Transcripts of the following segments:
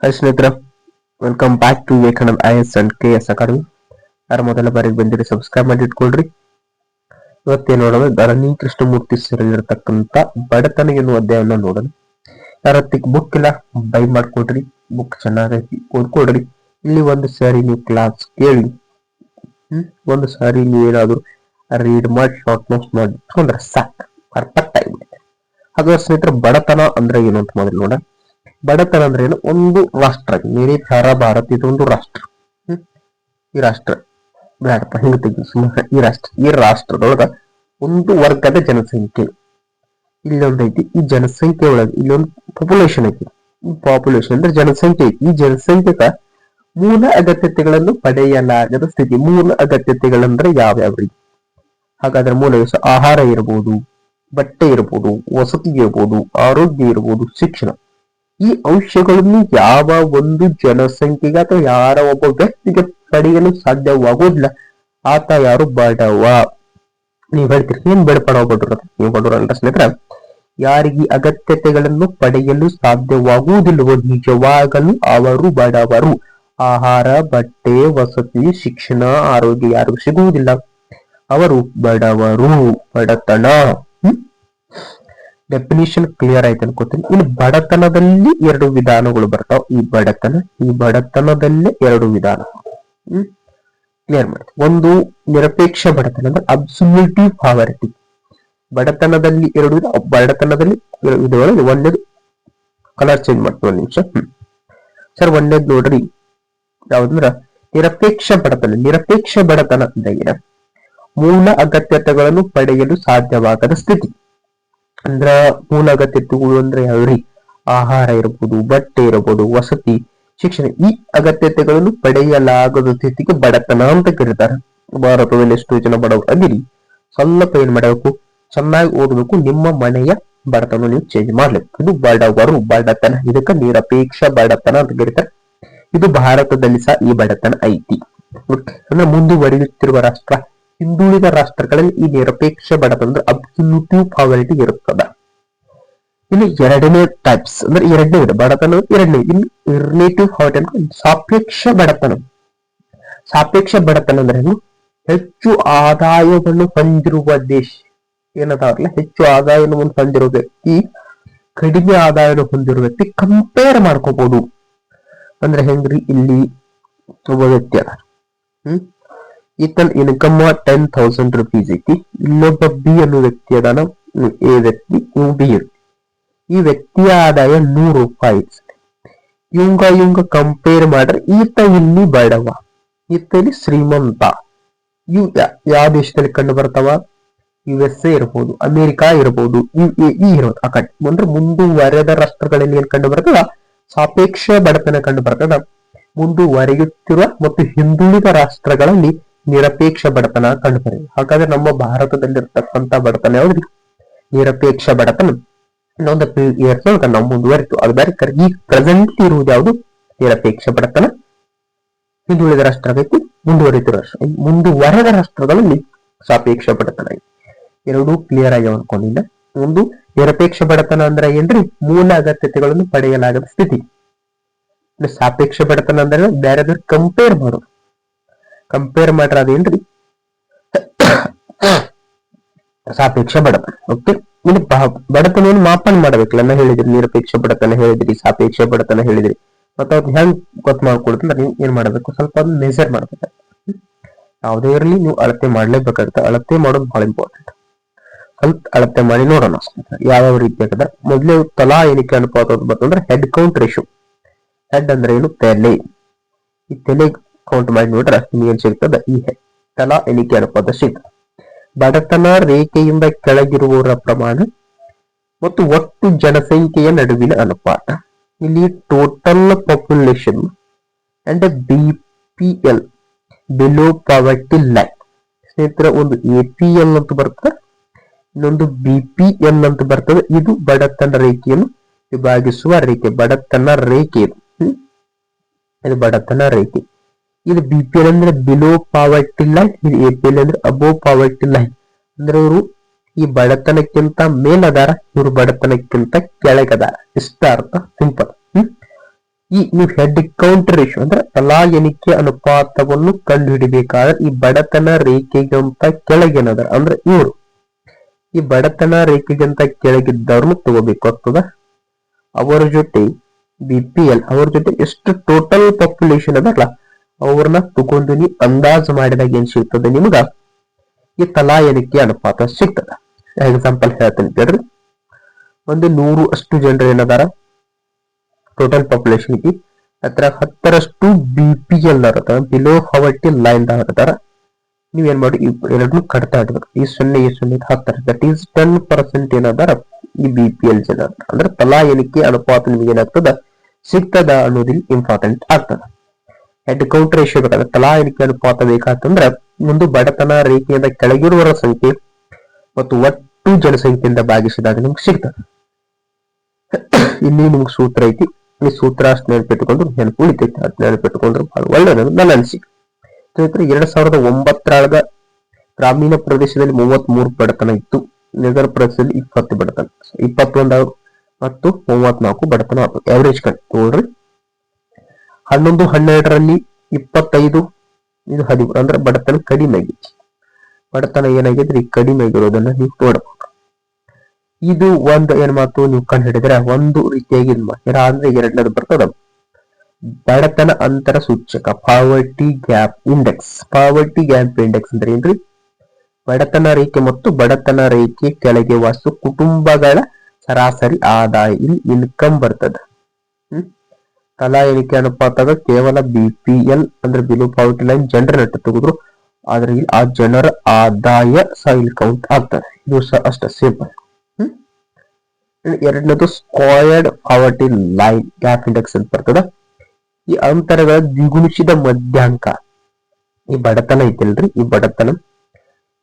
Hi ಸ್ನೇಹಿತರೆ, welcome back to Vivekananda IAS and KS academy. ಯಾರು ಮೊದಲ ಬಾರಿಗೆ ಬಂದಿರಿ ಸಬ್ಸ್ಕ್ರೈಬ್ ಮಾಡಿ ಇಟ್ಕೊಳ್ರಿ. ಇವತ್ತೇನು ನೋಡೋಣ, ಧರಣಿ ಕೃಷ್ಣಮೂರ್ತಿ ಸೇರಿರ್ತಕ್ಕಂಥ ಬಡತನ ಎನ್ನುವ ಅಧ್ಯಾಯವನ್ನು ನೋಡೋಣ. ಯಾರತ್ತಿಗೆ ಬುಕ್ ಇಲ್ಲ ಬೈ ಮಾಡ್ಕೊಡ್ರಿ, ಬುಕ್ ಚೆನ್ನಾಗೈತಿ ಓದ್ಕೊಡ್ರಿ. ಇಲ್ಲಿ ಒಂದು ಸಾರಿ ನೀವು ಕ್ಲಾಸ್ ಕೇಳಿ, ಒಂದು ಸಾರಿ ನೀವು ಏನಾದ್ರು ರೀಡ್ ಮಾಡಿ ಶಾರ್ಟ್ ನೋಟ್ಸ್ ಮಾಡಿ ಇಟ್ಕೊಂಡ್ರೆ ಸಾಕು, ಪರ್ಫೆಕ್ಟ್ ಆಗಿಬಿಡುತ್ತೆ. ಹಾಗಾದ್ರೆ ಸ್ನೇಹಿತರೆ, ಬಡತನ ಅಂದ್ರೆ ಏನು ಅಂತ ಮೊದಲು ನೋಡ. ಬಡತನ ಅಂದ್ರೆ ಏನು? ಒಂದು ರಾಷ್ಟ್ರ, ಮೇರೆ ಪ್ಯಾರ ಭಾರತ ಇದೊಂದು ರಾಷ್ಟ್ರ. ಈ ರಾಷ್ಟ್ರ ಬೇಡಪ್ಪ, ಹಿಂಗ ತೆಗಿ. ಈ ರಾಷ್ಟ್ರದೊಳಗ ಒಂದು ವರ್ಗದ ಜನಸಂಖ್ಯೆ ಇಲ್ಲೊಂದೈತಿ. ಈ ಜನಸಂಖ್ಯೆ ಒಳಗೆ ಇಲ್ಲೊಂದು ಪಾಪ್ಯುಲೇಷನ್ ಐತಿ. ಈ ಪಾಪ್ಯುಲೇಷನ್ ಅಂದ್ರೆ ಜನಸಂಖ್ಯೆ ಐತಿ. ಈ ಜನಸಂಖ್ಯೆಗ ಮೂಲ ಅಗತ್ಯತೆಗಳನ್ನು ಪಡೆಯಲಾಗದ ಸ್ಥಿತಿ. ಮೂಲ ಅಗತ್ಯತೆಗಳಂದ್ರೆ ಯಾವ್ಯಾವ್ರಿ? ಹಾಗಾದ್ರೆ ಮೂಲ ಆಹಾರ ಇರ್ಬೋದು, ಬಟ್ಟೆ ಇರ್ಬೋದು, ವಸತಿ ಇರ್ಬೋದು, ಆರೋಗ್ಯ ಇರ್ಬೋದು, ಶಿಕ್ಷಣ. ಈ ಅಂಶಗಳನ್ನು ಯಾವ ಒಂದು ಜನಸಂಖ್ಯೆಗೆ ಅಥವಾ ಯಾರ ಒಬ್ಬ ವ್ಯಕ್ತಿಗೆ ಪಡೆಯಲು ಸಾಧ್ಯವಾಗೋದಿಲ್ಲ, ಆತ ಯಾರು? ಬಡವ. ನೀವ್ ಹೇಳ್ತೀರಿ, ಏನ್ ಬಡಪಡ ಬಡ್ರ? ನೀವು ಬಡವ್ರ ಸ್ನೇಹಿತರ, ಯಾರಿಗೆ ಅಗತ್ಯತೆಗಳನ್ನು ಪಡೆಯಲು ಸಾಧ್ಯವಾಗುವುದಿಲ್ಲವೋ ನಿಜವಾಗಲು ಅವರು ಬಡವರು. ಆಹಾರ, ಬಟ್ಟೆ, ವಸತಿ, ಶಿಕ್ಷಣ, ಆರೋಗ್ಯ ಯಾರಿಗೂ ಸಿಗುವುದಿಲ್ಲ, ಅವರು ಬಡವರು. ಬಡತನ ಡೆಫಿನಿಷನ್ ಕ್ಲಿಯರ್ ಆಯ್ತು ಅನ್ಕೋತೀನಿ. ಇನ್ನು ಬಡತನದಲ್ಲಿ ಎರಡು ವಿಧಾನಗಳು ಬರ್ತಾವ. ಈ ಬಡತನದಲ್ಲೇ ಎರಡು ವಿಧಾನ ಕ್ಲಿಯರ್ ಮಾಡಿ. ಒಂದು ನಿರಪೇಕ್ಷ ಬಡತನ ಅಂದ್ರೆ ಅಬ್ಸಲ್ಯೂಟಿವ್ ಪಾವರ್ಟಿ. ಬಡತನದಲ್ಲಿ ಎರಡು ವಿಧ. ಬಡತನದಲ್ಲಿ ಇದೊಳಗೆ ಒಂದೇದು ಕಲರ್ ಚೇಂಜ್ ಮಾಡ್ತೀವಿ, ಒಂದು ನಿಮಿಷ. ಸರ್, ಒಂದೇದು ನೋಡ್ರಿ, ಯಾವ್ದಂದ್ರ ನಿರಪೇಕ್ಷ ಬಡತನ. ನಿರಪೇಕ್ಷ ಬಡತನ ಅಂದ್ರೆ ಮೂಲ ಅಗತ್ಯತೆಗಳನ್ನು ಪಡೆಯಲು ಸಾಧ್ಯವಾಗದ ಸ್ಥಿತಿ. ಅಂದ್ರ ಮೂಲ ಅಗತ್ಯತೆಗಳು ಅಂದ್ರೆ ಯಾವ್ರಿ? ಆಹಾರ ಇರ್ಬೋದು, ಬಟ್ಟೆ ಇರಬಹುದು, ವಸತಿ, ಶಿಕ್ಷಣ. ಈ ಅಗತ್ಯತೆಗಳನ್ನು ಪಡೆಯಲಾಗದ ಸ್ಥಿತಿಗೆ ಬಡತನ ಅಂತ ಕರೀತಾರೆ. ಭಾರತದಲ್ಲಿ ಎಷ್ಟೋ ಜನ ಬಡವರು ಅದಿರಿ. ಸ್ವಲ್ಪ ಏನ್ ಮಾಡಬೇಕು? ಚೆನ್ನಾಗಿ ಓದಬೇಕು. ನಿಮ್ಮ ಮನೆಯ ಬಡತನ ನೀವು ಚೇಂಜ್ ಮಾಡ್ಬೇಕು. ಇದು ಬಡವರು. ಬಡತನ ಇದಕ್ಕೆ ನಿರಪೇಕ್ಷ ಬಡತನ ಅಂತ ಕರೀತಾರೆ. ಇದು ಭಾರತದಲ್ಲಿ ಸಹ ಈ ಬಡತನ ಐತಿ. ಅಂದ್ರೆ ಮುಂದುವರಿಯುತ್ತಿರುವ ರಾಷ್ಟ್ರ, ಹಿಂದುಳಿದ ರಾಷ್ಟ್ರಗಳಲ್ಲಿ ಈ ನಿರಪೇಕ್ಷ ಬಡತನ ಅಂದ್ರೆ ಅಬ್ಸಲ್ಯೂಟಿವ್ ಪಾವರ್ಟಿ ಇರುತ್ತದ. ಇನ್ನು ಎರಡನೇ ಟೈಪ್ಸ್ ಅಂದ್ರೆ ಎರಡನೇ ವಿಧ ಬಡತನ. ಎರಡನೇ ಇನ್ನು ರಿಲೇಟಿವ್ ಪಾವರ್ಟಿ ಅಂದ್ರೆ ಸಾಪೇಕ್ಷ ಬಡತನ. ಸಾಪೇಕ್ಷ ಬಡತನ ಅಂದ್ರೆ ಹೆಚ್ಚು ಆದಾಯವನ್ನು ಹೊಂದಿರುವ ದೇಶ ಏನದಾವಲ್ಲ, ಹೆಚ್ಚು ಆದಾಯವನ್ನು ಹೊಂದಿರುವ ವ್ಯಕ್ತಿ ಕಡಿಮೆ ಆದಾಯವನ್ನು ಹೊಂದಿರುವ ವ್ಯಕ್ತಿ ಕಂಪೇರ್ ಮಾಡ್ಕೋಬಹುದು. ಅಂದ್ರೆ ಹೆಂಗ್ರಿ? ಇಲ್ಲಿ ಒಬ್ಬ ವ್ಯಕ್ತಿ ಅದ, ಈತನ ಇನ್ಕಮ್ 10,000 rupees ಐತಿ. ಇನ್ನೊಬ್ಬ ಬಿ ಅನ್ನೋ ವ್ಯಕ್ತಿ ಅದಾನ, ಎ ವ್ಯಕ್ತಿ, ಬಿ. ಈ ವ್ಯಕ್ತಿಯ ಆದಾಯ 100 ರೂಪಾಯಿ. ಇವಂಗ ಕಂಪೇರ್ ಮಾಡ್ರೆ ಈತ ಇಲ್ಲಿ ಬಡವ, ಈತ ಇಲ್ಲಿ ಶ್ರೀಮಂತ. ಇವ್ ಯಾವ ದೇಶದಲ್ಲಿ ಕಂಡು ಬರ್ತಾವ? USA ಇರ್ಬೋದು, ಅಮೆರಿಕಾ ಇರ್ಬೋದು, UAE ಇರೋದು. ಆ ಕಡೆ ಅಂದ್ರೆ ಮುಂದುವರೆದ ರಾಷ್ಟ್ರಗಳಲ್ಲಿ ಏನ್ ಕಂಡು ಬರ್ತದ? ಸಾಪೇಕ್ಷ ಬಡತನ ಕಂಡು ಬರ್ತದ. ಮುಂದುವರಿಯುತ್ತಿರುವ ಮತ್ತು ಹಿಂದುಳಿದ ರಾಷ್ಟ್ರಗಳಲ್ಲಿ ನಿರಪೇಕ್ಷ ಬಡತನ ಕಂಡು ಬರ್ತದೆ. ಹಾಗಾದ್ರೆ ನಮ್ಮ ಭಾರತದಲ್ಲಿರ್ತಕ್ಕಂಥ ಬಡತನ ಯಾವ್ದ್ರಿ? ನಿರಪೇಕ್ಷ ಬಡತನ. ಇನ್ನೊಂದು ಇಯರ್ಸ್ ನಾವು ಮುಂದುವರಿತು, ಅದು ಬೇರೆ. ಈ ಪ್ರೆಸೆಂಟ್ ಇರುವುದು ಯಾವುದು? ನಿರಪೇಕ್ಷ ಬಡತನ. ಹಿಂದುಳಿದ ರಾಷ್ಟ್ರ ಬೇಕು, ಮುಂದುವರಿತಿರುವ ರಾಷ್ಟ್ರ. ಮುಂದುವರೆದ ರಾಷ್ಟ್ರಗಳಲ್ಲಿ ಸಾಪೇಕ್ಷ ಬಡತನ. ಎರಡೂ ಕ್ಲಿಯರ್ ಆಗಿ ಅನ್ಕೊಂಡಿಲ್ಲ. ಒಂದು ನಿರಪೇಕ್ಷ ಬಡತನ ಅಂದ್ರೆ ಏನ್ರಿ? ಮೂಲ ಅಗತ್ಯತೆಗಳನ್ನು ಪಡೆಯಲಾಗದ ಸ್ಥಿತಿ. ಸಾಪೇಕ್ಷ ಬಡತನ ಅಂದ್ರೆ ಬೇರೆ ಕಂಪೇರ್ ಮಾಡೋದು. ಕಂಪೇರ್ ಮಾಡ್ರ ಅದೇನ್ರಿ? ಸಾಪೇಕ್ಷ ಬಡತನ. ಓಕೆ, ಇನ್ನು ಬಡತನವನ್ನು ಮಾಪನ ಮಾಡ್ಬೇಕಲ್ಲ. ನಾ ಹೇಳಿದ್ರಿ ನಿರಪೇಕ್ಷ ಬಡತನ ಹೇಳಿದ್ರಿ, ಸಾಪೇಕ್ಷ ಬಡತನ ಹೇಳಿದ್ರಿ. ಮತ್ತೆ ಅವ್ರು ಹೆಂಗ್ ಗೊತ್ತು ಮಾಡ್ಕೊಡ್ತಂದ್ರೆ ನೀವು ಏನ್ ಮಾಡ್ಬೇಕು? ಸ್ವಲ್ಪ ಅದನ್ನ ಮೆಜರ್ ಮಾಡ್ಬೇಕು. ಯಾವುದೇ ಇರಲಿ ನೀವು ಅಳತೆ ಮಾಡ್ಲೇಬೇಕಾಗುತ್ತೆ. ಅಳತೆ ಮಾಡೋದು ಬಹಳ ಇಂಪಾರ್ಟೆಂಟ್. ಸ್ವಲ್ಪ ಅಳತೆ ಮಾಡಿ ನೋಡೋಣ ಯಾವ ರೀತಿ ಆಗದ. ಮೊದಲೇ ತಲಾ ಎಣಿಕೆ ಅನುಪಾತ ಬಂತಂದ್ರೆ ಹೆಡ್ ಕೌಂಟ್ ರೇಷಿಯೋ. ಹೆಡ್ ಅಂದ್ರೆ ಏನು? ತಲೆ. ಈ ತಲೆ ಕೌಂಟ್ ಮಾಡಿ ನೋಡ್ರೆ ನಿಮ್ಗೆ ಏನ್ ಸಿಗ್ತದ? ಈ ತಲಾ ಎಣಿಕೆ ಅನುಪಾತ ಸಿಗ್ತದೆ. ಬಡತನ ರೇಖೆಯಿಂದ ಕೆಳಗಿರುವವರ ಪ್ರಮಾಣ ಮತ್ತು ಒಟ್ಟು ಜನಸಂಖ್ಯೆಯ ನಡುವಿನ ಅನುಪಾತ. ಇಲ್ಲಿ total population and BPL below poverty line. ಸ್ನೇಹಿತರ, ಒಂದು APL ಅಂತ ಬರ್ತದೆ, ಇನ್ನೊಂದು BPL ಅಂತ ಬರ್ತದೆ. ಇದು ಬಡತನ ರೇಖೆಯನ್ನು ವಿಭಾಗಿಸುವ ರೇಖೆ. ಬಡತನ ರೇಖೆ ಇದು ಬಡತನ ರೇಖೆ. ಇದು BPL ಅಂದ್ರೆ ಬಿಲೋ ಪಾವರ್ಟಿ ಲೈನ್, ಇದು APL ಅಂದ್ರೆ ಅಬೋವ್ ಪಾವರ್ಟಿ ಲೈನ್. ಅಂದ್ರೆ ಇವರು ಈ ಬಡತನಕ್ಕಿಂತ ಮೇಲದಾರ, ಇವರು ಬಡತನಕ್ಕಿಂತ ಕೆಳಗದಾರ. ಇಷ್ಟ ಅರ್ಥ, ಸಿಂಪಲ್. ಈ ನೀವು ಹೆಡ್ ಕೌಂಟ್ ರೇಷಿಯೋ ಅಂದ್ರೆ ತಲಾ ಎಣಿಕೆ ಅನುಪಾತವನ್ನು ಕಂಡುಹಿಡಿಬೇಕಾದ್ರೆ ಈ ಬಡತನ ರೇಖೆಗಿಂತ ಕೆಳಗೇನದ ಅಂದ್ರೆ ಇವರು ಈ ಬಡತನ ರೇಖೆಗಿಂತ ಕೆಳಗಿದ್ದವ್ರನ್ನ ತಗೋಬೇಕಾಗ್ತದ. ಅವರ ಜೊತೆ BPL ಅವ್ರ ಜೊತೆ ಎಷ್ಟು ಟೋಟಲ್ ಪಾಪ್ಯುಲೇಷನ್ ಅದಲ್ಲ ಅವ್ರನ್ನ ತಗೊಂಡು ನೀವು ಅಂದಾಜು ಮಾಡಿದಾಗ ಏನ್ ಸಿಗ್ತದೆ ನಿಮ್ಗ ಈ ತಲಾ ಎಣಿಕೆ ಅನುಪಾತ ಸಿಗ್ತದ. ಎಕ್ಸಾಂಪಲ್ ಹೇಳ್ತೀನಿ ಕೇಳ್ರಿ. ಒಂದು 100 ಅಷ್ಟು ಜನರು ಏನದಾರ ಟೋಟಲ್ ಪಾಪ್ಯುಲೇಷನ್ ಐತಿ, ಅದ್ರ 10ರಷ್ಟು BPL ಇರ್ತಾರ, ಬಿಲೋ ಪವರ್ಟಿ ಲೈನ್ ಇರ್ತಾರ. ನೀವೇನ್ ಮಾಡಿ ಈ ಎರಡನ್ನು ಕಟ್ತಾ ಇಡ್ಬೇಕು. ಈ 0 10 ದಟ್ ಈಸ್ 10% ಏನದಾರ ಈ BPL ಜನ ಅಂದ್ರೆ ತಲಾ ಎಣಿಕೆ ಅನುಪಾತ ನಿಮ್ಗೆ ಏನಾಗ್ತದ ಸಿಗ್ತದ ಅನ್ನೋದಿಲ್ಲಿ ಇಂಪಾರ್ಟೆಂಟ್ ಆಗ್ತದ. ಹೆಡ್ ಕೌಂಟ್ ರೇಷಿಯೋ ಬೇಕಾದ್ರೆ ತಲಾ ಎಣಿಕೆ ಅನುಪಾತ ಬೇಕಾತಂದ್ರ ಒಂದು ಬಡತನ ರೇಖೆಯಿಂದ ಕೆಳಗಿರುವವರ ಸಂಖ್ಯೆ ಮತ್ತು ಒಟ್ಟು ಜನಸಂಖ್ಯೆಯಿಂದ ಭಾಗಿಸಿದಾಗ ನಿಮ್ಗೆ ಸಿಗ್ತದೆ. ಇಲ್ಲಿ ನಿಮ್ಗೆ ಸೂತ್ರ ಐತಿ, ಈ ಸೂತ್ರ ಅಷ್ಟು ನೆನಪಿಟ್ಟುಕೊಂಡು ನೆನಪು ಉಳಿತೈತಿ, ಅದ್ ನೆನಪಿಟ್ಟುಕೊಂಡ್ರೆ ಬಹಳ ಒಳ್ಳೆಯದು ನನ್ನ ಅನಿಸಿಕೆ. 2009 ಗ್ರಾಮೀಣ ಪ್ರದೇಶದಲ್ಲಿ 33 ಬಡತನ ಇತ್ತು, ನಗರ ಪ್ರದೇಶದಲ್ಲಿ 20 ಬಡತನ, 21 ಮತ್ತು 34 ಬಡತನ ಆಯ್ತು. ಎವರೇಜ್ ನೋಡ್ರಿ 11-12ರಲ್ಲಿ 25 ಇದು 13 ಅಂದ್ರೆ ಬಡತನ ಕಡಿಮೆ ಆಗೈತಿ. ಬಡತನ ಏನಾಗಿದ್ರಿ ಕಡಿಮೆ ಆಗಿರೋದನ್ನ ನೀವು ನೋಡಬಹುದು. ಇದು ಒಂದ್ ಏನ್ ಮಾತು ನೀವು ಕಂಡು ಹಿಡಿದ್ರೆ ಒಂದು ರೀತಿಯಾಗಿ ಅಂದ್ರೆ ಎರಡನೇದು ಬರ್ತದ ಬಡತನ ಅಂತರ ಸೂಚಕ poverty gap index. Poverty gap index ಅಂದ್ರೆ ಏನ್ರಿ ಬಡತನ ರೇಖೆ ಮತ್ತು ಬಡತನ ರೇಖೆ ಕೆಳಗೆ ವಾಸು ಕುಟುಂಬಗಳ ಸರಾಸರಿ ಆದಾಯ ಇಲ್ಲಿ ಇನ್ಕಮ್ ಬರ್ತದ. ತಲಾ ಎಣಿಕೆ ಅನುಪಾತದ ಕೇವಲ BPL ಅಂದ್ರೆ ಬಿಲೋ ಪಾವರ್ಟಿ ಲೈನ್ ಜನರ ನೆಟ್ಟು ತೆಗೆದ್ರು, ಆದ್ರೆ ಇಲ್ಲಿ ಆ ಜನರ ಆದಾಯ ಸಹ ಇಲ್ಲಿ ಕೌಂಟ್ ಆಗ್ತದೆ. ಇದು ಸಹ ಅಷ್ಟ ಸಿಂಪಲ್. ಎರಡನೇದು squared poverty line gap index ಅಂತ ಬರ್ತದ. ಈ ಅಂತರಗಳ ದ್ವಿಗುಣಿಸಿದ ಮಧ್ಯಾಂಕ. ಈ ಬಡತನ ಐತಿಲ್ರಿ,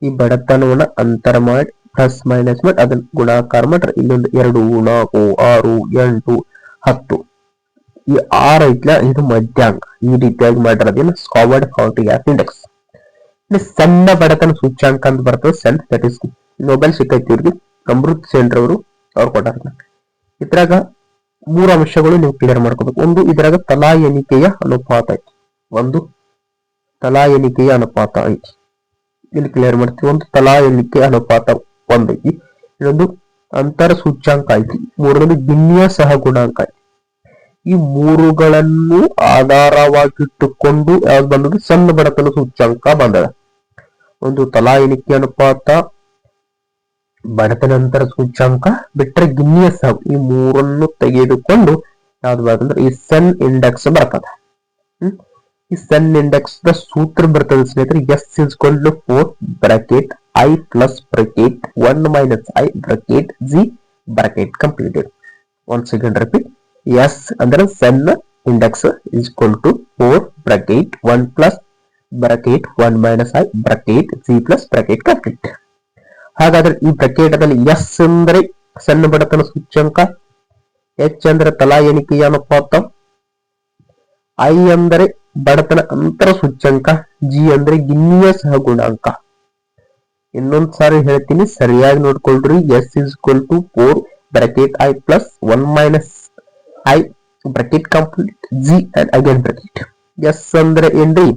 ಈ ಬಡತನವನ್ನ ಅಂತರ ಮಾಡಿ ಪ್ಲಸ್ ಮೈನಸ್ ಮಾಡಿ ಅದನ್ನ ಗುಣಾಕಾರ ಮಾಡ್ರಿ. ಇಲ್ಲೊಂದು 2 4 6 8 10 ಈ 6 ಐತ್ಲ ಇದು ಮಧ್ಯಾಂಕ. ಈ ರೀತಿಯಾಗಿ ಮಾಡಿರೋದೇನು ಸ್ಕ್ವಯರ್ಡ್ ಪಾವರ್ಟಿ ಗ್ಯಾಪ್ ಇಂಡೆಕ್ಸ್. ಸಣ್ಣ ಬಡತನ ಸೂಚ್ಯಾಂಕ ಅಂತ ಬರ್ತದೆ ಸೆಲ್, ದಟ್ ಇಸ್ ನೊಬೆಲ್ ಸಿಕ್ಕೈತಿ ಇವ್ರಿಗೆ, ಅಮೃತ್ ಸೇನ್ ರವರು ಅವ್ರು ಕೊಟ್ಟಾರ. ಇದ್ರಾಗ 3 ಅಂಶಗಳು ನೀವು ಕ್ಲಿಯರ್ ಮಾಡ್ಕೋಬೇಕು. ಒಂದು ಇದ್ರಾಗ ತಲಾ ಎಣಿಕೆಯ ಅನುಪಾತ ಐತಿ, ಒಂದು ತಲಾ ಎಣಿಕೆಯ ಅನುಪಾತ ಐತಿ ಇಲ್ಲಿ ಕ್ಲಿಯರ್ ಮಾಡ್ತೀವಿ. ಒಂದು ತಲಾ ಎಣಿಕೆ ಅನುಪಾತ ಒಂದೈತಿ, ಇನ್ನೊಂದು ಅಂತರ ಸೂಚ್ಯಾಂಕ ಐತಿ, ಮೂರನೇದು ಗಿನ್ನಿಯ ಸಹಗುಣಾಂಕ ಐತಿ. ಈ ಮೂರುಗಳನ್ನು ಆಧಾರವಾಗಿಟ್ಟುಕೊಂಡು ಯಾವ್ದು ಬಂದದ್ದು ಸಣ್ಣ ಬಡತನ ಸೂಚ್ಯಾಂಕ ಬಂದದ. ಒಂದು ತಲಾ ಎಣಿಕೆ ಅನುಪಾತ, ಬಡತನ ಅಂತರ ಸೂಚ್ಯಾಂಕ ಬಿಟ್ಟರೆ ಗಿನ್ನಿಯ ಸಹ, ಈ ಮೂರನ್ನು ತೆಗೆದುಕೊಂಡು ಯಾವ್ದು ಬರ್ತಂದ್ರೆ ಈ ಸನ್ ಇಂಡೆಕ್ಸ್ ಬರ್ತದ. ಈ ಸನ್ ಇಂಡೆಕ್ಸ್ ದ ಸೂತ್ರ ಬರ್ತದೆ ಸ್ನೇಹಿತರೆ, S is equal to 4 bracket I plus bracket 1 minus I bracket G bracket completed. Once again repeat, S ಅಂದ್ರೆ ಸನ್ index is equal to 4 bracket 1 plus bracket 1 minus I bracket G plus bracket complete. ಹಾಗಾದ್ರೆ ಈ bracket ಅಲ್ಲಿ S ಅಂದ್ರೆ ಸಣ್ಣ ಬಡತನ ಸೂಚ್ಯಂಕ, H ಅಂದ್ರೆ ತಲಾ ಎಣಿಕೆಯ ಅನುಪಾತ, I ಅಂದರೆ ಬಡತನ ಅಂತರ ಸೂಚ್ಯಂಕ, G ಅಂದ್ರೆ ಗಿನ್ನಿಯ ಸಹಗುಣಾಂಕ. ಇನ್ನೊಂದ್ ಸಾರಿ ಹೇಳ್ತೀನಿ ಸರಿಯಾಗಿ ನೋಡ್ಕೊಳ್ರಿ. S is equal to 4 bracket I plus 1 minus I bracket complete G and again bracket. S ಅಂದ್ರೆ ಏನ್ರಿ,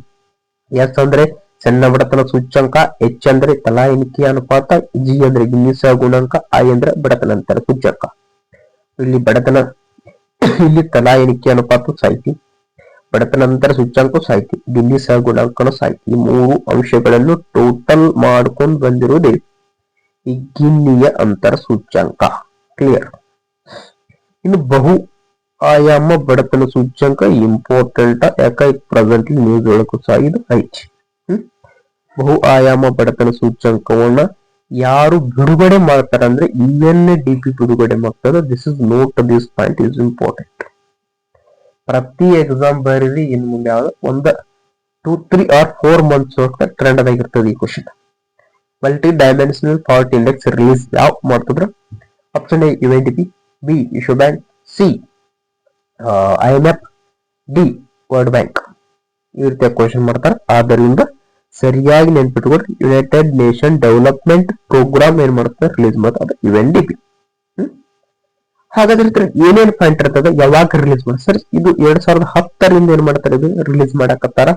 S ಅಂದ್ರೆ ಸಣ್ಣ ಬಡತನ ಸೂಚ್ಯಂಕ, H ಅಂದ್ರೆ ತಲಾ ಎಣಿಕೆಯ ಅನುಪಾತ, G ಅಂದ್ರೆ ಗಿನ್ನಿ ಸಹಗುಣಾಂಕ, I ಅಂದ್ರೆ ಬಡತನ ಅಂತರ ಸೂಚ್ಯಂಕ. ಇಲ್ಲಿ ತಲಾ ಎಣಿಕೆ ಅನುಪಾತ ಸಾಹಿತಿ, ಬಡತನ ಅಂತರ ಸೂಚ್ಯಂಕ ಸಾಹಿತಿ, ಗಿನ್ನಿ ಸಹಗುಣಾಂಕನು ಸಾಹಿತಿ. ಈ 3 ಅಂಶಗಳನ್ನು ಟೋಟಲ್ ಮಾಡ್ಕೊಂಡು ಬಂದಿರುವುದೇ ಈ ಗಿನ್ನಿಯ ಅಂತರ ಸೂಚ್ಯಂಕ. ಕ್ಲಿಯರ್. ಇನ್ನು ಬಹು ಆಯಾಮ ಬಡತನ ಸೂಚ್ಯಂಕ ಇಂಪಾರ್ಟೆಂಟ್, ಯಾಕೆ ಪ್ರೆಸೆಂಟ್ಲಿ ನ್ಯೂಸ್ ಒಳಗೂ ಸಹ ಇದು ಐತಿ. ಬಹು ಆಯಾಮ ಬಡತನ ಸೂಚ್ಯಂಕವನ್ನ ಯಾರು ಬಿಡುಗಡೆ ಮಾಡ್ತಾರೆ ಅಂದ್ರೆ UNDP ಬಿಡುಗಡೆ ಮಾಡ್ತಾರೆ. This is note, this point is important. ಪ್ರತಿ ಎಕ್ಸಾಮ್ ಬರೀರಿ, ಇನ್ ಮುಂದೆ ಯಾವ್ದು ಒಂದು 2, 3 or 4 months ಟ್ರೆಂಡ್ ಆಗಿರ್ತದೆ ಈ question. Multi dimensional poverty index release ಯಾವ ಮಾಡ್ತಿದ್ರ? ಆಪ್ಷನ್ ಎ UNDP, ಬಿ ವಿಶ್ವ bank, C IMF, D world bank. ಈ ರೀತಿಯ ಕ್ವಶನ್ ಮಾಡ್ತಾರೆ. ಆದ್ದರಿಂದ ಸರಿಯಾಗಿ ನೆನ್ಪಿಟ್ಕೊಡ್ರಿ, ಯುನೈಟೆಡ್ ನೇಷನ್ ಡೆವಲಪ್ಮೆಂಟ್ ಪ್ರೋಗ್ರಾಮ್ ಏನ್ ಮಾಡ್ತಾರೆ ರಿಲೀಸ್ ಮಾಡ್ತಾರೆ, ಅದು UNDP. ಹಾಗಾದ್ರೆ ಏನೇನ್ ಪಾಯಿಂಟ್ ಇರ್ತದೆ, ಯಾವಾಗ ರಿಲೀಸ್ ಮಾಡಿ ಸರ್? ಇದು 2010ರಿಂದ ಏನ್ ಮಾಡ್ತಾರೆ, ಇದು ರಿಲೀಸ್ ಮಾಡಕತ್ತಾರ.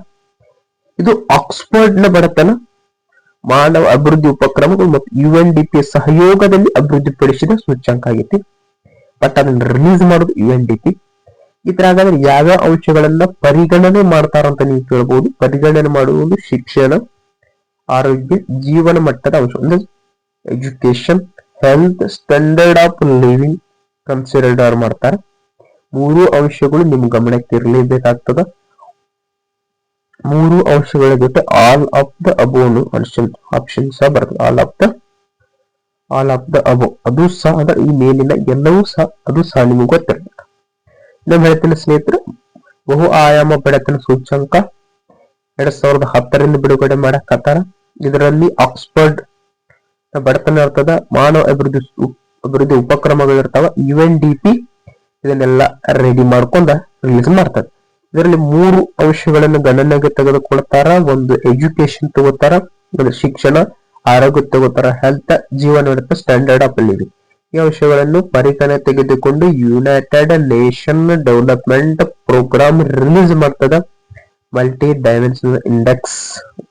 ಇದು ಆಕ್ಸ್ಫರ್ಡ್ ನ ಬಡತನ ಮಾನವ ಅಭಿವೃದ್ಧಿ ಉಪಕ್ರಮಗಳು ಮತ್ತು UNDP ಸಹಯೋಗದಲ್ಲಿ ಅಭಿವೃದ್ಧಿಪಡಿಸಿದ ಸೂಚ್ಯಂಕ ಆಗೈತಿ. ಬಟ್ ಅದನ್ನ ರಿಲೀಸ್ ಮಾಡೋದು UNDP. ಇದ್ರಾಗಾದ್ರೆ ಯಾವ್ಯಾವ ಅಂಶಗಳನ್ನ ಪರಿಗಣನೆ ಮಾಡ್ತಾರಂತ ನೀವು ಕೇಳ್ಬಹುದು. ಪರಿಗಣನೆ ಮಾಡುವುದು ಶಿಕ್ಷಣ, ಆರೋಗ್ಯ, ಜೀವನ ಮಟ್ಟದ ಅಂಶ ಅಂದ್ರೆ education, health, standard of living consider ಮಾಡ್ತಾರೆ. 3 ಅಂಶಗಳು ನಿಮ್ ಗಮನಕ್ಕೆ ಇರಲೇಬೇಕಾಗ್ತದ. 3 ಅಂಶಗಳ ಜೊತೆ ಆಲ್ ಆಫ್ ದ ಅಬೋನು ಆಪ್ಷನ್ ಸಹ ಬರ್ತದೆ. ಆಲ್ ಆಫ್ ದ ಅಬೋ ಅದು ಸಹ, ಅಂದ್ರೆ ಈ ಮೇಲಿನ ಎಲ್ಲವೂ ಸಹ, ಅದು ಸಹ ನಿಮಗೆ ಗೊತ್ತಿರಬೇಕು. ನಮ್ಮ ಹೇಳ್ತೀನಿ ಸ್ನೇಹಿತರೆ, ಬಹು ಆಯಾಮ ಬಡತನ ಸೂಚ್ಯಂಕ 2010ರಿಂದ ಬಿಡುಗಡೆ ಮಾಡಕತ್ತಾರ. ಇದರಲ್ಲಿ ಆಕ್ಸ್ಫರ್ಡ್ ಬಡತನ ಇರ್ತದ, ಮಾನವ ಅಭಿವೃದ್ಧಿ ಉಪಕ್ರಮಗಳಿರ್ತಾವ, UNDP ಇದನ್ನೆಲ್ಲ ರೆಡಿ ಮಾಡ್ಕೊಂಡ ರಿಲೀಸ್ ಮಾಡ್ತಾರೆ. ಇದರಲ್ಲಿ 3 ಅಂಶಗಳನ್ನು ಗಣನೆಗೆ ತೆಗೆದುಕೊಳ್ತಾರ. ಒಂದು ಎಜುಕೇಶನ್ ತಗೋತಾರ, ಒಂದು ಶಿಕ್ಷಣ, ಆರೋಗ್ಯ ತಗೋತಾರ, ಹೆಲ್ತ್, ಜೀವನ ಮಟ್ಟ, ಸ್ಟ್ಯಾಂಡರ್ಡ್ ಆಫ್ ಲಿವಿಂಗ್. ಈ ಅಂಶಗಳನ್ನು ಪರಿಗಣನೆ ತೆಗೆದುಕೊಂಡು United Nation Development Programme release ಮಾಡ್ತದ multi dimensional index,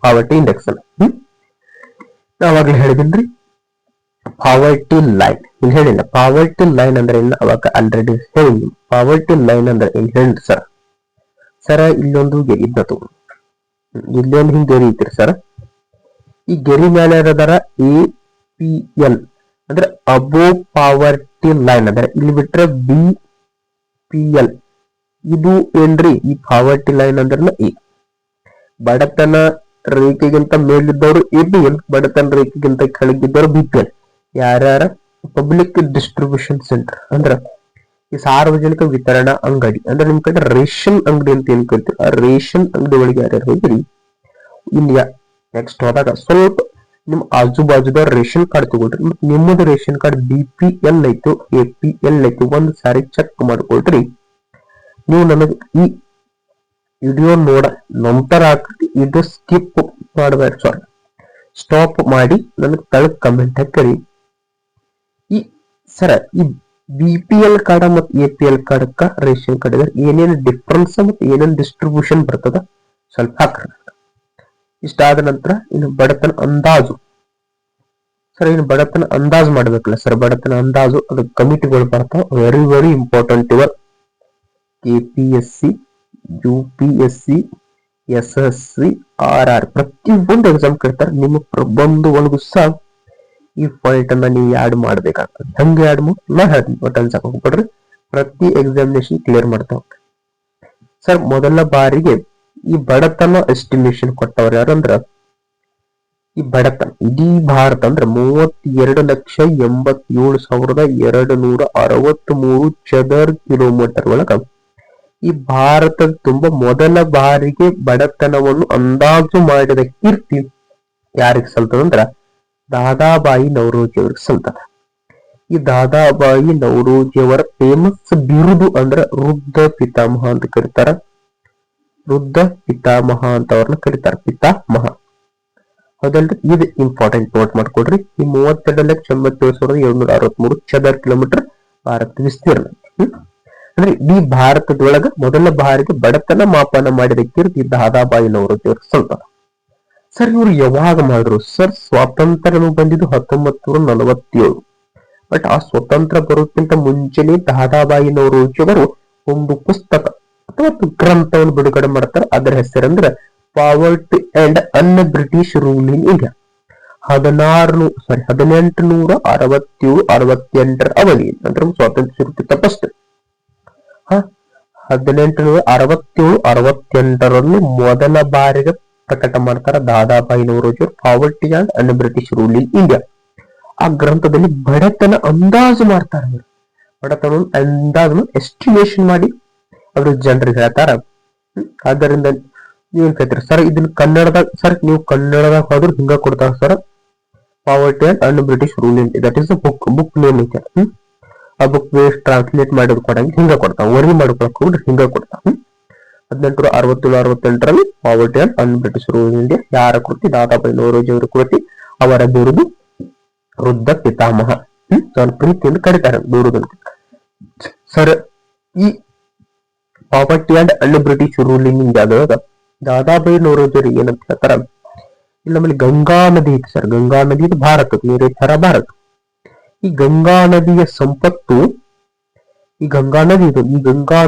poverty index. ನಾವಾಗ್ಲೇ ಹೇಳಿದ್ರಿ ಪಾವರ್ಟಿ ಲೈನ್. ಇಲ್ಲಿ ಹೇಳಿಲ್ಲ ಪಾವರ್ಟಿ ಲೈನ್ ಅಂದ್ರೆ ಇಲ್ಲ, ಅವಾಗ ಆಲ್ರೆಡಿ ಹೇಳಿ. ಪಾವರ್ಟಿ ಲೈನ್ ಅಂದ್ರೆ ಏನ್ ಹೇಳಿ ಸರ ಇಲ್ಲೊಂದು ಗೆರಿ ಇದ್ದ ತಗೋ, ಇಲ್ಲೊಂದು ಹಿಂಗ್ ಗೆರಿ ಐತ್ರಿ ಸರ್. ಈ ಗೆರಿ ಮೇಲೆ ಇರೋದರ APL ಅಂದ್ರೆ ಅಬೋ ಪಾವರ್ಟಿ ಲೈನ್ ಅಂದ್ರೆ ಇಲ್ಲಿ ಬಿಟ್ರೆ BPL. ಇದು ಏನ್ರಿ ಈ ಪಾವರ್ಟಿ ಲೈನ್ ಅಂದ್ರೆ ಈ ಬಡತನ ರೇಖೆಗಿಂತ ಮೇಲಿದ್ದವರು APL, ಬಡತನ ರೇಖೆಗಿಂತ ಕೆಳಗಿದ್ದವರು BPL. ಯಾರ್ಯಾರ ಪಬ್ಲಿಕ್ ಡಿಸ್ಟ್ರಿಬ್ಯೂಷನ್ ಸೆಂಟರ್ ಅಂದ್ರ ಈ ಸಾರ್ವಜನಿಕ ವಿತರಣಾ ಅಂಗಡಿ ಅಂದ್ರೆ ನಿಮ್ ಕಡೆ ರೇಷನ್ ಅಂಗಡಿ ಅಂತ ಏನ್ ಕೇಳ್ತೀವಿ, ಆ ರೇಷನ್ ಅಂಗಡಿ ಒಳಗೆ ಯಾರ್ಯಾರು ಹೋಗ್ರಿ ಇಲ್ಲಿ ನೆಕ್ಸ್ಟ್ ಹೋದಾಗ ಸ್ವಲ್ಪ ನಿಮ್ ಆಜು ಬಾಜುದ ರೇಷನ್ ಕಾರ್ಡ್ ತಗೊಳ್ರಿ. ನಿಮ್ಮದು ರೇಷನ್ ಕಾರ್ಡ್ BPL ಐತು APL ಐತು ಒಂದ್ ಸಾರಿ ಚೆಕ್ ಮಾಡ್ಕೊಳ್ರಿ. ನೀವು ನನಗೆ ಈ ವಿಡಿಯೋ ನೋಡ ನಂತರ ಇದು ಸ್ಕಿಪ್ ಮಾಡಬೇಡಿ, ಸಾರಿ ಸ್ಟಾಪ್ ಮಾಡಿ ನನಗೆ ತಳಗ್ ಕಮೆಂಟ್ ಹಾಕರಿ. ಈ ಸರ ಈ BPL ಕಾರ್ಡ್ ಮತ್ತು APL ಕಾರ್ಡ್ ರೇಷನ್ ಕಾರ್ಡ್ ಏನೇನು ಡಿಫ್ರೆನ್ಸ್ ಮತ್ತು ಏನೇನು ಡಿಸ್ಟ್ರಿಬ್ಯೂಷನ್ ಬರ್ತದ ಸ್ವಲ್ಪ ಹಾಕ್ರಿ. ಇಷ್ಟಾದ ನಂತರ ಇನ್ನು ಬಡತನ ಅಂದಾಜು. ಸರ್ ಇನ್ನು ಬಡತನ ಅಂದಾಜು ಮಾಡ್ಬೇಕಲ್ಲ ಸರ್, ಬಡತನ ಅಂದಾಜು ಅದು ಕಮಿಟಿಗಳು ಬರ್ತಾವ. ವೆರಿ ವೆರಿ ಇಂಪಾರ್ಟೆಂಟ್ ಇವ. KPSC, UPSC, SSC, RR ಪ್ರತಿಯೊಂದು ಎಕ್ಸಾಮ್ ಕೇಳ್ತಾರೆ. ನಿಮ್ಮ ಪ್ರಬಂಧ ಒಳಗೂ ಸಹ ಈ ಪಾಯಿಂಟ್ ಅನ್ನ ನೀವು ಆಡ್ ಮಾಡ್ಬೇಕಾಗ್ತದೆ. ಹಂಗೆ ಆಡ್ ಮಾಡಿ ನಾ ಹೇಳ್ತೀನಿ, ಒಟ್ಟು ಹೋಗ್ಬಿಡ್ರಿ. ಪ್ರತಿ ಎಕ್ಸಾಮಿನೇಷನ್ ಕ್ಲಿಯರ್ ಮಾಡ್ತಾವ. ಸರ್ ಮೊದಲ ಬಾರಿಗೆ ಈ ಬಡತನ ಎಸ್ಟಿಮೇಷನ್ ಕೊಟ್ಟವ್ರು ಯಾರಂದ್ರ, ಈ ಬಡತನ ಇಡೀ ಭಾರತ ಅಂದ್ರೆ 32,87,263 ಚದರ್ ಕಿಲೋಮೀಟರ್ ಒಳಗ ಈ ಭಾರತದ ತುಂಬ ಮೊದಲ ಬಾರಿಗೆ ಬಡತನವನ್ನು ಅಂದಾಜು ಮಾಡಿದ ಕೀರ್ತಿ ಯಾರಿಗೆ ಸಲ್ತದಂದ್ರ ದಾದಾಬಾಯಿ ನವರೋಜಿ ಅವ್ರಿಗೆ ಸಲ್ತದ. ಈ ದಾದಾಬಾಯಿ ನವರೋಜಿ ಅವರ ಫೇಮಸ್ ಬಿರುದು ಅಂದ್ರ ವೃದ್ಧ ಪಿತಾಮಹ ಅಂತ ಕರೀತಾರ. ವೃದ್ಧ ಪಿತಾಮಹ ಅಂತ ಅವ್ರನ್ನ ಕರೀತಾರ, ಪಿತಾಮಹ. ಹೌದಲ್ರಿ? ಇದು ಇಂಪಾರ್ಟೆಂಟ್ ನೋಟ್ ಮಾಡ್ಕೊಡ್ರಿ. ಈ 32,87,763 ಚದರ್ ಕಿಲೋಮೀಟರ್ ಭಾರತ ವಿಸ್ತೀರ್ಣ. ಅಂದ್ರೆ ಇಡೀ ಭಾರತದೊಳಗ ಮೊದಲ ಬಾರಿಗೆ ಬಡತನ ಮಾಪನ ಮಾಡಿದ ಕೀರ್ತಿ ದಾದಾಬಾಯಿ ನವರೋಜಿ ಅವ್ರ ಸಲ್ತದ. ಸರ್ ಇವ್ರು ಯಾವಾಗ ಮಾಡಿದ್ರು ಸರ್? ಸ್ವಾತಂತ್ರ್ಯ ಬಂದಿದ್ದು 1947. ಬಟ್ ಆ ಸ್ವತಂತ್ರ ಬರೋಕ್ಕಿಂತ ಮುಂಚೆನೆ ದಾದಾಬಾಯಿ ನವರೋಜಿ ಅವರು ಒಂದು ಪುಸ್ತಕ ಅಥವಾ ಗ್ರಂಥವನ್ನು ಬಿಡುಗಡೆ ಮಾಡ್ತಾರೆ. ಅದರ ಹೆಸರಂದ್ರೆ poverty and un British rule in India. 1867-68 ಅವಧಿ ನಂತರ ಸ್ವಾತಂತ್ರ್ಯ ಸಿಗುತ್ತಿದ್ದ ಫಸ್ಟ್ 1867-68 ಮೊದಲ ಬಾರಿಗೆ ಪ್ರಕಟ ಮಾಡ್ತಾರ Dadabhai Naoroji poverty and un British rule in India. ಆ ಗ್ರಂಥದಲ್ಲಿ ಬಡತನ ಅಂದಾಜು ಮಾಡ್ತಾರೆ. ಬಡತನ ಅಂದಾಜು ಎಸ್ಟಿಮೇಷನ್ ಮಾಡಿ ಅವರು ಜನರಿಗೆ ಹೇಳ್ತಾರ. ಆದ್ದರಿಂದ ನೀವ್ ಕೇಳ್ತೀರಿ ಸರ್ ಇದನ್ನ ಕನ್ನಡದಾಗ, ಸರ್ ನೀವು ಕನ್ನಡದಾಗ ಹೋದ್ರೆ ಹಿಂಗ ಕೊಡ್ತಾರ sir, poverty and un British rule in that is book name ಐತೆ. ಆ ಬುಕ್ ಟ್ರಾನ್ಸ್ಲೇಟ್ ಮಾಡೋದು ಕೊಡಂಗೆ ಹಿಂಗ ಕೊಡ್ತಾವ. ವರಿ ಮಾಡ್ಕೊಳಕ್ ಹೋಗ್ರಿ ಹಿಂಗ ಕೊಡ್ತಾವ. 1867-68 poverty and un British rule in India ಯಾರ ಕೃತಿ? ದಾದಾಬಾಯಿ ನವರೋಜಿ ಅವರ ಕೃತಿ. ಅವರ ಬಿರುದು ವೃದ್ಧ ಪಿತಾಮಹ. ಅವ್ರ ಪ್ರೀತಿಯಿಂದ ಕರೀತಾರೆ ಬಿರುದು. ಸರ್ ಈ poverty and and British ruling ಆದಾಗ ದಾದಾಬಾಯಿ ನೌರೋಜಿ ಏನಂತ ಹೇಳ್ತಾರ, ಇಲ್ಲಿ ನಮ್ಮಲ್ಲಿ ಗಂಗಾ ನದಿ ಐತಿ ಸರ್. ಗಂಗಾ ನದಿ ಇದು ಭಾರತ, ಬೇರೆ ತರ ಭಾರತ. ಈ ಗಂಗಾ ನದಿಯ ಸಂಪತ್ತು, ಈ ಗಂಗಾ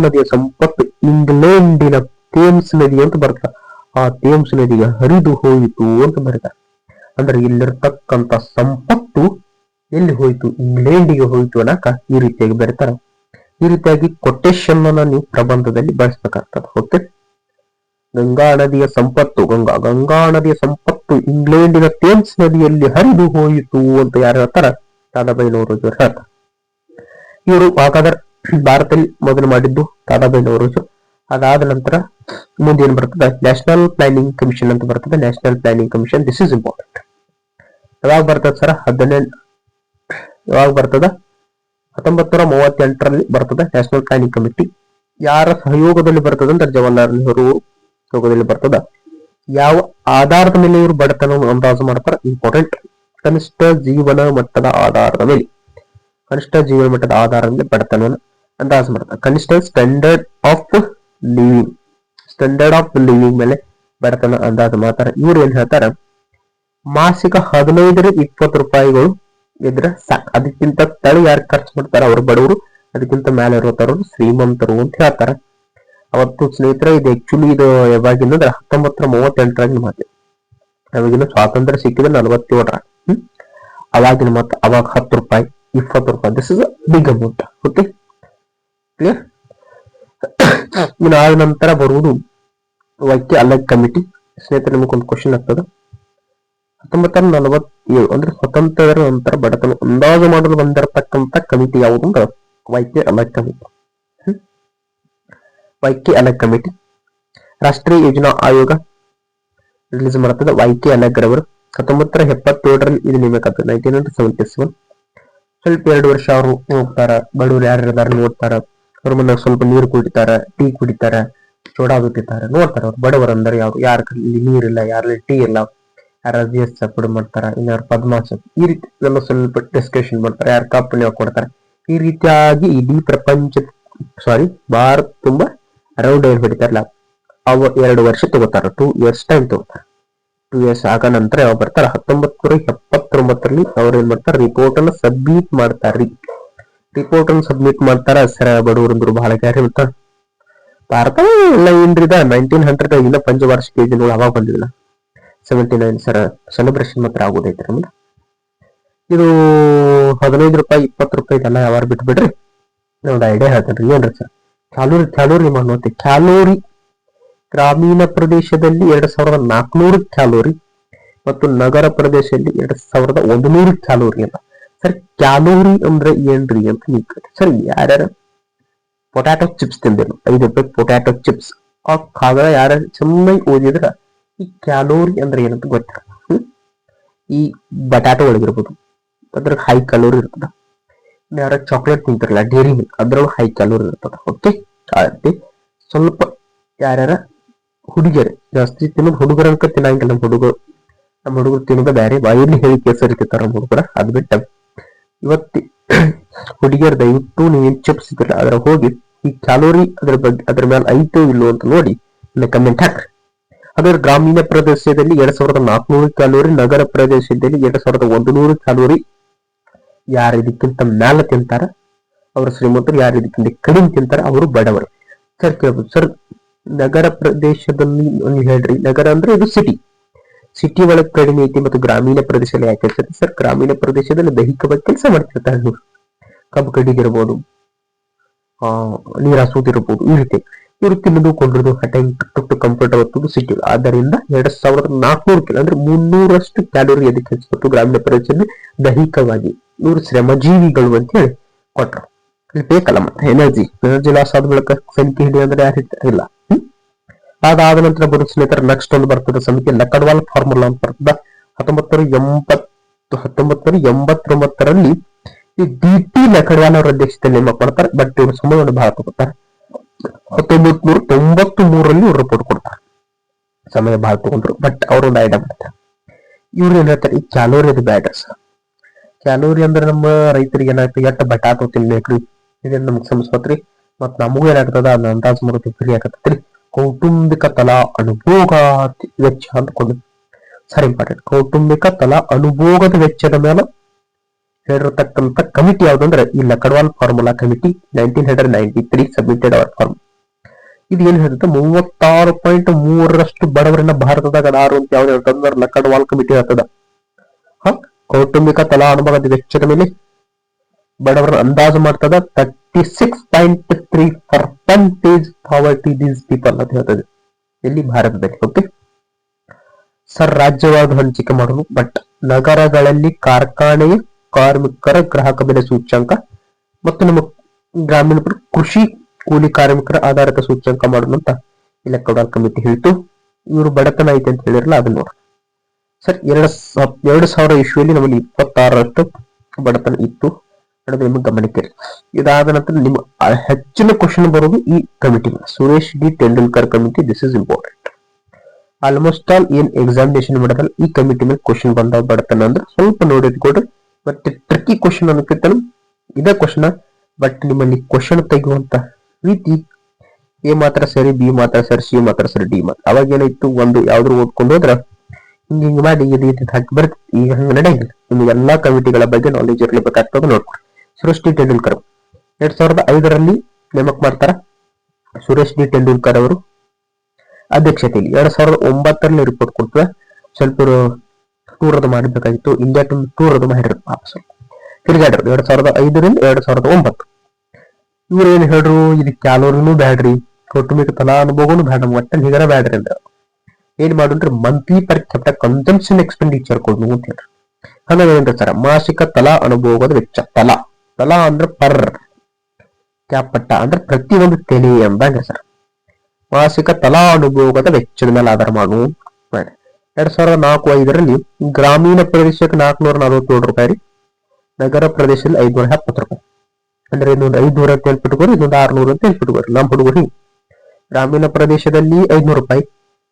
ನದಿಯ ಸಂಪತ್ತು ಇಂಗ್ಲೆಂಡಿನ ಥೇಮ್ಸ್ ನದಿ ಅಂತ ಬರ್ತಾರೆ. ಆ ಥೇಮ್ಸ್ ನದಿಗೆ ಹರಿದು ಹೋಯಿತು ಅಂತ ಬರ್ತಾರೆ. ಅಂದ್ರೆ ಇಲ್ಲಿರ್ತಕ್ಕಂಥ ಸಂಪತ್ತು ಎಲ್ಲಿ ಹೋಯ್ತು, ಇಂಗ್ಲೆಂಡಿಗೆ ಹೋಯ್ತು ಅನ್ನಕ ಈ ರೀತಿಯಾಗಿ ಬರೀತಾರ. ಈ ರೀತಿಯಾಗಿ ಕೊಟೇಶನ್ ಅನ್ನ ನೀವು ಪ್ರಬಂಧದಲ್ಲಿ ಬಳಸಬೇಕಾಗ್ತದೆ. ಓಕೆ, ಗಂಗಾ ನದಿಯ ಸಂಪತ್ತು ಇಂಗ್ಲೆಂಡಿನ ಥೇಮ್ಸ್ ನದಿಯಲ್ಲಿ ಹರಿದು ಹೋಯಿತು ಅಂತ ಯಾರು ಹೇಳ್ತಾರ, ದಾದಾಬಾಯಿ ನೌರೋಜಿ ಅವರು ಹೇಳ್ತಾರೆ. ಇವರು ಹಾಗಾದ್ರೆ ಭಾರತದಲ್ಲಿ ಮೊದಲು ಮಾಡಿದ್ದು ದಾದಾಬಾಯಿ ನೌರೋಜಿ. ಅದಾದ ನಂತರ ಮುಂದೆ ಏನ್ ಬರ್ತದೆ, ನ್ಯಾಷನಲ್ ಪ್ಲಾನಿಂಗ್ ಕಮಿಷನ್ ಅಂತ ಬರ್ತದೆ. National planning commission, this is important. ಯಾವಾಗ ಬರ್ತದೆ ಸರ್, ಯಾವಾಗ ಬರ್ತದ, 1938ರಲ್ಲಿ ಬರ್ತದೆ ನ್ಯಾಷನಲ್ ಪ್ಲಾನಿಂಗ್ ಕಮಿಟಿ. ಯಾರ ಸಹಯೋಗದಲ್ಲಿ ಬರ್ತದೆ ಅಂದ್ರೆ ಜವಾಹರ್ಲಾಲ್ ನೆಹರು ಸಹಯೋಗದಲ್ಲಿ ಬರ್ತದ. ಯಾವ ಆಧಾರದ ಮೇಲೆ ಇವರು ಬಡತನವನ್ನು ಅಂದಾಜು ಮಾಡ್ತಾರೆ, ಇಂಪಾರ್ಟೆಂಟ್. ಕನಿಷ್ಠ ಜೀವನ ಮಟ್ಟದ ಆಧಾರದ ಮೇಲೆ ಬಡತನವನ್ನು ಅಂದಾಜು ಮಾಡ್ತಾರೆ. ಕನಿಷ್ಠ ಸ್ಟ್ಯಾಂಡರ್ಡ್ ಆಫ್ ಲಿವಿಂಗ್ ಮೇಲೆ ಬಡತನ ಅಂದಾಜು ಮಾಡ್ತಾರೆ. ಇವ್ರು ಏನ್ ಹೇಳ್ತಾರೆ, ಮಾಸಿಕ 15-20 ರೂಪಾಯಿಗಳು ಇದ್ರೆ ಸಾಕು. ಅದಕ್ಕಿಂತ ತಳಿ ಯಾರು ಖರ್ಚು ಮಾಡ್ತಾರೆ ಅವರು ಬಡವರು, ಅದಕ್ಕಿಂತ ಮೇಲೆ ಇರುವವರು ಶ್ರೀಮಂತರು ಅಂತ ಹೇಳ್ತಾರೆ. ಅವತ್ತು ಸ್ನೇಹಿತರೆ ಇದು ಆಕ್ಚುಲಿ ಇದು ಯಾವಾಗಿಂದ್ರೆ 1938 ಮಾತು. ಅವಾಗಿನ ಸ್ವಾತಂತ್ರ್ಯ ಸಿಕ್ಕಿದ್ರೆ 47ರ. ಅವಾಗಿನ ಮತ್ತ ಅವಾಗ 10 ರೂಪಾಯಿ 20 ರೂಪಾಯಿ, this is big amount. Okay, clear. ಇನ್ನು ಆದ ನಂತರ ಬರುವುದು ವೈಕೆ ಅಲಗ್ ಕಮಿಟಿ. ಸ್ನೇಹಿತರೆ ನಿಮಗೊಂದು ಕ್ವಶನ್ ಆಗ್ತದೆ, 1947 ಅಂದ್ರೆ ಸ್ವತಂತ್ರದ ನಂತರ ಬಡತನ ಅಂದಾಜು ಮಾಡಲು ಬಂದಿರತಕ್ಕಂತ ಕಮಿಟಿ ಯಾವುದು ಅಂದ್ರೆ YK Alagh committee. YK Alagh committee ರಾಷ್ಟ್ರೀಯ ಯೋಜನಾ ಆಯೋಗ ರಿಲೀಸ್ ಮಾಡ್ತದೆ. ವೈಕೆ ಅಲಗ್ ರವರು 1977ರಲ್ಲಿ ಇದು ನೇಮಕ ಆಗ್ತದೆ, 1977. ಸ್ವಲ್ಪ 2 ವರ್ಷ ಅವರು ಹೋಗ್ತಾರ, ಬಡವರು ಯಾರು ಇರ್ತಾರ ನೋಡ್ತಾರ, ಅವ್ರ ಮನೆ ಸ್ವಲ್ಪ ನೀರು ಕುಡಿತಾರ, ಟೀ ಕುಡಿತಾರ, ಚೋಡಾ ಬಿಟ್ಟಿರ್ತಾರೆ, ನೋಡ್ತಾರ. ಅವ್ರು ಬಡವರು ಅಂದ್ರೆ ಯಾರ ನೀರಿಲ್ಲ, ಯಾರಲ್ಲಿ ಟೀ ಇಲ್ಲ, ಯಾರ ಸಪೋರ್ಟ್ ಮಾಡ್ತಾರ, ಇನ್ಯಾರು ಪದ್ಮಾಸನ, ಈ ರೀತಿ ಎಲ್ಲ ಸ್ವಲ್ಪ ಡಿಸ್ಕಷನ್ ಮಾಡ್ತಾರೆ, ಯಾರು ಕಪ್ಪು ಕೊಡ್ತಾರೆ. ಈ ರೀತಿಯಾಗಿ ಇಡೀ ಭಾರತ ತುಂಬಾ ರೌಂಡ್ ಏನ್ ಹೊಡಿತಾರಲ್ಲ, ಅವ 2 ವರ್ಷ ತಗೋತಾರ, 2 ಇಯರ್ಸ್ ಟೈಮ್ ತಗೋತಾರ. 2 ಇಯರ್ಸ್ ಆಗ ನಂತರ ಯಾವ ಬರ್ತಾರ, 1979ರಲ್ಲಿ ಅವ್ರು ಏನ್ ಮಾಡ್ತಾರ, ರಿಪೋರ್ಟ್ ಅನ್ನು ಸಬ್ಮಿಟ್ ಮಾಡ್ತಾರ. ಸರ ಬಡವರಂದ್ರು ಬಹಳ ಕ್ಯಾರಿ ಇರ್ತಾರ. ಭಾರತ ಎಲ್ಲ ಏನ್ರಿದ 1900 ಇನ್ನ ಪಂಚವಾರ್ಷಿಕ ಯೋಜನೆಗಳು ಅವಾಗ ಬಂದಿಲ್ಲ. 79 ಸರ ಸೆಲೆಬ್ರೇಷನ್ ಮಾತ್ರ ಆಗೋದೈತ್ರಿ ನಮ್ದು. ಇದು 15 ರೂಪಾಯಿ 20 ರೂಪಾಯಿ ಇದೆಲ್ಲ ಯಾವಾರು ಬಿಟ್ಬಿಡ್ರಿ. ಒಂದು ಐಡಿಯಾ ಹೇಳ್ತೇನ್ರಿ, ಏನ್ರಿ ಸರ್, ಕ್ಯಾಲೋರಿ ಮಾಡೋತ್ತೆ. ಕ್ಯಾಲೋರಿ ಗ್ರಾಮೀಣ ಪ್ರದೇಶದಲ್ಲಿ 2400 ಕ್ಯಾಲೋರಿ ಮತ್ತು ನಗರ ಪ್ರದೇಶದಲ್ಲಿ 2100 ಕ್ಯಾಲೋರಿ ಅಂತ. ಸರ್ ಕ್ಯಾಲೋರಿ ಅಂದ್ರೆ ಏನ್ರಿ ಅಂತ ನೀವು ಸರ್, ಯಾರ್ಯಾರ ಪೊಟ್ಯಾಟೊ ಚಿಪ್ಸ್ ತಿಂದಿರು 5 ರೂಪಾಯಿ ಪೊಟ್ಯಾಟೊ ಚಿಪ್ಸ್ ಆ ಕಾಗದ ಯಾರ ಚೆನ್ನಾಗಿ ಓದಿದ್ರ ಈ ಕ್ಯಾಲೋರಿ ಅಂದ್ರೆ ಏನಂತ ಗೊತ್ತಿರ. ಈ ಬಟಾಟೊ ಒಳಗಿರ್ಬೋದು, ಅದ್ರ ಹೈ ಕ್ಯಾಲೋರಿ ಇರ್ತದ. ಯಾರ ಚಾಕ್ಲೇಟ್ ತಿಂತಿರಲ್ಲ, ಡೇರಿ ಮಿಲ್ಕ್, ಅದ್ರೊಳಗೆ ಹೈ ಕ್ಯಾಲೋರಿ ಇರ್ತದ. ಓಕೆ, ಸ್ವಲ್ಪ ಯಾರ್ಯಾರ ಹುಡುಗಿಯರು ಜಾಸ್ತಿ ತಿನ್ನೋದು, ಹುಡುಗರಂಕ ತಿನ್ನಂಗಿಲ್ಲ. ನಮ್ಮ ಹುಡುಗರು ತಿನ್ನೋದ ಬೇರೆ, ಬಾಯಲ್ಲಿ ಹೇಳಿ ಕೇಸರಿತಾರ ನಮ್ಮ ಹುಡುಗರ. ಅದ್ ಬಿಟ್ಟ ಇವತ್ತಿ ಹುಡುಗಿಯರ್ ದಯವಿಟ್ಟು ನೀವೇನ್ ಚಿಪ್ಸ್ ಇದ್ರಲ್ಲ ಅದ್ರ ಹೋಗಿ ಈ ಕ್ಯಾಲೋರಿ ಅದ್ರ ಮೇಲೆ ಐತೋ ಇಲ್ಲೋ ಅಂತ ನೋಡಿ ಕಮೆಂಟ್ ಹಾಕ್ರಿ. ಅದರ ಗ್ರಾಮೀಣ ಪ್ರದೇಶದಲ್ಲಿ 2400 ಕ್ಯಾಲೋರಿ, ನಗರ ಪ್ರದೇಶದಲ್ಲಿ 2100 ಕ್ಯಾಲೋರಿ. ಯಾರು ಇದಕ್ಕಿಂತ ಮ್ಯಾಲ ತಿಂತಾರ ಅವರು ಶ್ರೀಮಂತರು, ಯಾರು ಇದಕ್ಕಿಂತ ಕಡಿಮೆ ತಿಂತಾರ ಅವರು ಬಡವರು. ಸರ್ ಕೇಳ್ಬೋದು, ಸರ್ ನಗರ ಪ್ರದೇಶದಲ್ಲಿ ಹೇಳ್ರಿ, ನಗರ ಅಂದ್ರೆ ಇದು ಸಿಟಿ ಒಳಗೆ ಕಡಿಮೆ ಐತಿ ಮತ್ತು ಗ್ರಾಮೀಣ ಪ್ರದೇಶದಲ್ಲಿ ಯಾಕೆ ಇರ್ತದೆ ಸರ್? ಗ್ರಾಮೀಣ ಪ್ರದೇಶದಲ್ಲಿ ದೈಹಿಕವಾಗಿ ಕೆಲಸ ಮಾಡ್ತಿರ್ತಾರೆ ನೀವು, ಕಬ್ಬು ಕಡಿಗಿರ್ಬೋದು, ನೀರು ಹಸುದಿರ್ಬೋದು, ಈ ರೀತಿ ಇವರು ತಿನ್ನೋದು ಕೊಂಡ್ರದು ಟುಕ್ ಕಂಫರ್ಟಬಲ್ ಹೊತ್ತು ಸಿಟಿ. ಆದ್ದರಿಂದ 2400 ಅಂದ್ರೆ 300ರಷ್ಟು ಕ್ಯಾಲೋರಿ ಅದಕ್ಕೆ ಹೆಚ್ಚು ಗ್ರಾಮೀಣ ಪ್ರದೇಶದಲ್ಲಿ ದೈಹಿಕವಾಗಿ. ಇವರು ಶ್ರಮಜೀವಿಗಳು ಅಂತ ಹೇಳಿ ಕೊಟ್ರು. ಇಲ್ಲಿ ಬೇಕಲ್ಲ ಮತ್ತೆ ಎನರ್ಜಿ ಲಾಸ್ ಆದ ಬಳಿಕ ಸಂಖ್ಯೆ ಹಿಡಿ ಅಂದ್ರೆ ಯಾರು ಇಲ್ಲ. ಅದಾದ ನಂತರ ಬರೋ ಸ್ನೇಹಿತರ ನೆಕ್ಸ್ಟ್ ಒಂದು ಬರ್ತದೆ ಸಮಿತಿ ಲಕಡ್ವಾಲ್ ಫಾರ್ಮುಲಾ ಅಂತ ಬರ್ತದ. 1989ರಲ್ಲಿ ಈ DT ಲಕಡ್ವಾಲ್ ಅವರ ಅಧ್ಯಕ್ಷತೆಯಲ್ಲಿ ನೇಮಕ ಮಾಡ್ತಾರೆ. ಬಟ್ ಇವರು ಸಮಯವನ್ನು ಬಹಳ ತಗೋತಾರೆ. 1993ರಲ್ಲಿ ಇವರು ರಿಪೋರ್ಟ್ ಕೊಡ್ತಾರೆ. ಸಮಯ ಬಹಳ ತಗೊಂಡ್ರು, ಬಟ್ ಅವರು ಒಂದು ಐಡಿಯಾ ಮಾಡ್ತಾರೆ. ಇವ್ರು ಏನ್ ಹೇಳ್ತಾರೆ, ಈ ಕ್ಯಾಲೋರಿ ಅದು ಬ್ಯಾಡ ಸರ್. ಕ್ಯಾಲೋರಿ ಅಂದ್ರೆ ನಮ್ಮ ರೈತರಿಗೆ ಏನಾಯ್ತು, ಎಟ್ಟ ಬಟಾಟೋ ತಿನ್ಬೇಕ್ರಿ, ಇದನ್ನ ನಮ್ಗೆ ಸಮಸ್ವತ್ರಿ ಮತ್ ನಮಗೂ ಏನಾಗ್ತದ ಅದನ್ನ ಅಂದಾಜು ಮಾಡೋದು ಫ್ರೀ ಆಗತ್ತೈತ್ರಿ. ಕೌಟುಂಬಿಕ ತಲಾ ಅನುಭೋಗ ವೆಚ್ಚ ಅಂದ್ಕೊಂಡು ಸರಿ ಇಂಪಾರ್ಟೆಂಟ್. ಕೌಟುಂಬಿಕ ತಲಾ ಅನುಭೋಗದ ವೆಚ್ಚದ ಮೇಲೆ ಹೇಳಿರತಕ್ಕಂತ ಕಮಿಟಿ ಯಾವ್ದಂದ್ರೆ ಈ ಲಕಡ್ವಾಲ್ ಫಾರ್ಮುಲಾ ಕಮಿಟಿ 1993 ಸಬ್ಮಿಟೆಡ್ ಅವರ್ ಫಾರ್ಮ್. ಇದು ಏನ್ ಹೇಳುತ್ತೆ 36.3% ಬಡವರನ್ನ ಭಾರತದಾಗ ಅದಾರು ಅಂತ ಯಾವ್ದು ಹೇಳ್ತಂದ್ರೆ ಲಕಡ್ವಾಲ್ ಕಮಿಟಿ ಹೇಳ್ತದ. ಕೌಟುಂಬಿಕ ತಲಾ ಅನುಭೋಗದ ವೆಚ್ಚದ ಮೇಲೆ ಬಡವರ ಅಂದಾಜು ಮಾಡ್ತದ 36.3% ಪಾವರ್ಟಿ ದೀಸ್ ಪೀಪಲ್ ಅಂತ ಹೇಳ್ತದೆ ಇಲ್ಲಿ ಭಾರತದಲ್ಲಿ. ಓಕೆ ಸರ್, ರಾಜ್ಯವಾರು ಹಂಚಿಕೆ ಮಾಡೋದು, ಬಟ್ ನಗರಗಳಲ್ಲಿ ಕಾರ್ಖಾನೆಯ ಕಾರ್ಮಿಕರ ಗ್ರಾಹಕ ಬೆಲೆ ಸೂಚ್ಯಂಕ ಮತ್ತು ನಮ್ಮ ಗ್ರಾಮೀಣ ಕೃಷಿ ಕೂಲಿ ಕಾರ್ಮಿಕರ ಆಧಾರಿತ ಸೂಚ್ಯಂಕ ಮಾಡೋದು ಅಂತ ಇಲೆಕ್ಟೋರಲ್ ಕಮಿಟಿ ಹೇಳ್ತು. ಇವರು ಬಡತನ ಐತೆ ಅಂತ ಹೇಳಿರಲ್ಲ, ಅದನ್ನ ನೋಡಿ ಸರ್. 2000 ಇಶ್ಯೂಲಿ ನಮ್ಮಲ್ಲಿ 26ರಷ್ಟು ಬಡತನ ಇತ್ತು ಅನ್ನೋದು ನಿಮಗೆ ಗಮನಕ್ಕೆ. ಇದಾದ ನಂತರ ನಿಮ್ಮ ಹೆಚ್ಚಿನ ಕ್ವಶನ್ ಬರೋದು ಈ committee, Suresh D Tendulkar committee. This is important. Almost all ಏನ್ ಎಕ್ಸಾಮಿನೇಷನ್ ಮಾಡಿದ್ರೆ ಈ ಕಮಿಟಿ ಮೇಲೆ ಕ್ವಶನ್ ಬಂದಾವ ಬಡತನ ಅಂದ್ರೆ ಸ್ವಲ್ಪ ನೋಡಿದ್ಕೊಡ್ರಿ. ಮತ್ತೆ ಟ್ರಿಕ್ಕಿ ಕ್ವಶನ್ ಅನ್ನೋಕ್ಕಿಂತ ಇದೇ ಕ್ವಶನ್, ಬಟ್ ನಿಮ್ಮಲ್ಲಿ ಕ್ವಶನ್ ತೆಗೆಯುವಂತ ರೀತಿ ಎ ಮಾತ್ರ ಸರಿ, ಬಿ ಮಾತ್ರ ಸರಿ, ಸಿ ಮಾತ್ರ ಸರಿ, ಡಿ ಮಾತ್ರ. ಅವಾಗ ಏನಾಯ್ತು, ಒಂದು ಯಾವ್ದು ಓದ್ಕೊಂಡು ಹೋದ್ರ ಹಿಂಗ್ ಮಾಡಿ ಇದು ಹಾಕಿ ಬರುತ್ತೆ. ಈಗ ಹಂಗ ನಡೆಯಂಗಿಲ್ಲ. ನಿಮ್ಗೆ ಎಲ್ಲಾ ಕಮಿಟಿಗಳ ಬಗ್ಗೆ ನಾಲೆಜ್ ಇರ್ಲೇಬೇಕಾಗ್ತದೆ. ನೋಡ್ಕೊಡಿ. ಸುರೇಶ್ ಡಿ ಟೆಂಡೂಲ್ಕರ್ 2005ರಲ್ಲಿ ನೇಮಕ ಮಾಡ್ತಾರ. ಸುರೇಶ್ ಡಿ ಟೆಂಡೂಲ್ಕರ್ ಅವರು ಅಧ್ಯಕ್ಷತೆಯಲ್ಲಿ 2009ರಲ್ಲಿ ರಿಪೋರ್ಟ್ ಕೊಡ್ತದೆ. ಸ್ವಲ್ಪ ಟೂರ್ ಅದು ಮಾಡಬೇಕಾಗಿತ್ತು, ಇಂಡಿಯಾ ಟೂರ್ ಅದು ಮಾಡಿರೋದು ವಾಪಸ್ ತಿರುಗಾಡ್ರು 2005ರಿಂದ 2009. ಇವ್ರು ಏನ್ ಹೇಳ್ರು, ಇದು ಕ್ಯಾಲೋರಿನೂ ಬ್ಯಾಡ್ರಿ, ಕೌಟುಂಬಿಕ ತಲಾ ಅನುಭವನು ಬ್ಯಾಡ, ಒಟ್ಟ ನಿಗರ ಬ್ಯಾಡ್ರಿ ಅಂದ್ರ ಏನ್ ಮಾಡುಂಡ್ರಿ monthly per capital consumption expenditure ಕೊಡ್ನು ಅಂತ ಹೇಳ್ರಿ. ಹಂಗ ಸರ್ ಮಾಸಿಕ ತಲಾ ಅನುಭವದ ವೆಚ್ಚ. ತಲಾ ಅಂದ್ರೆ ಪರ್, ಕ್ಯಾಪಟ ಅಂದ್ರೆ ಪ್ರತಿ ಒಂದು ತೆಲಿ ಅಂದಂಗ ಸರ್. ಮಾಸಿಕ ತಲಾ ಅನುಭೋಗದ ವೆಚ್ಚದ ಮೇಲೆ ಆಧಾರ ಮಾಡು. 2004-05ರಲ್ಲಿ ಗ್ರಾಮೀಣ ಪ್ರದೇಶಕ್ಕೆ 447 ರೂಪಾಯಿ ರೀ, ನಗರ ಪ್ರದೇಶದಲ್ಲಿ 570 ರೂಪಾಯಿ. ಅಂದ್ರೆ ಇನ್ನೊಂದು 500 ಅಂತ ಹೇಳ್ಬಿಟ್ಕೋರಿ, ಇನ್ನೊಂದು 600 ಅಂತ ಹೇಳ್ಬಿಟ್ಕೋರಿ. ನಮ್ಮ ಹುಡುಗರಿ ಗ್ರಾಮೀಣ ಪ್ರದೇಶದಲ್ಲಿ 500 ರೂಪಾಯಿ,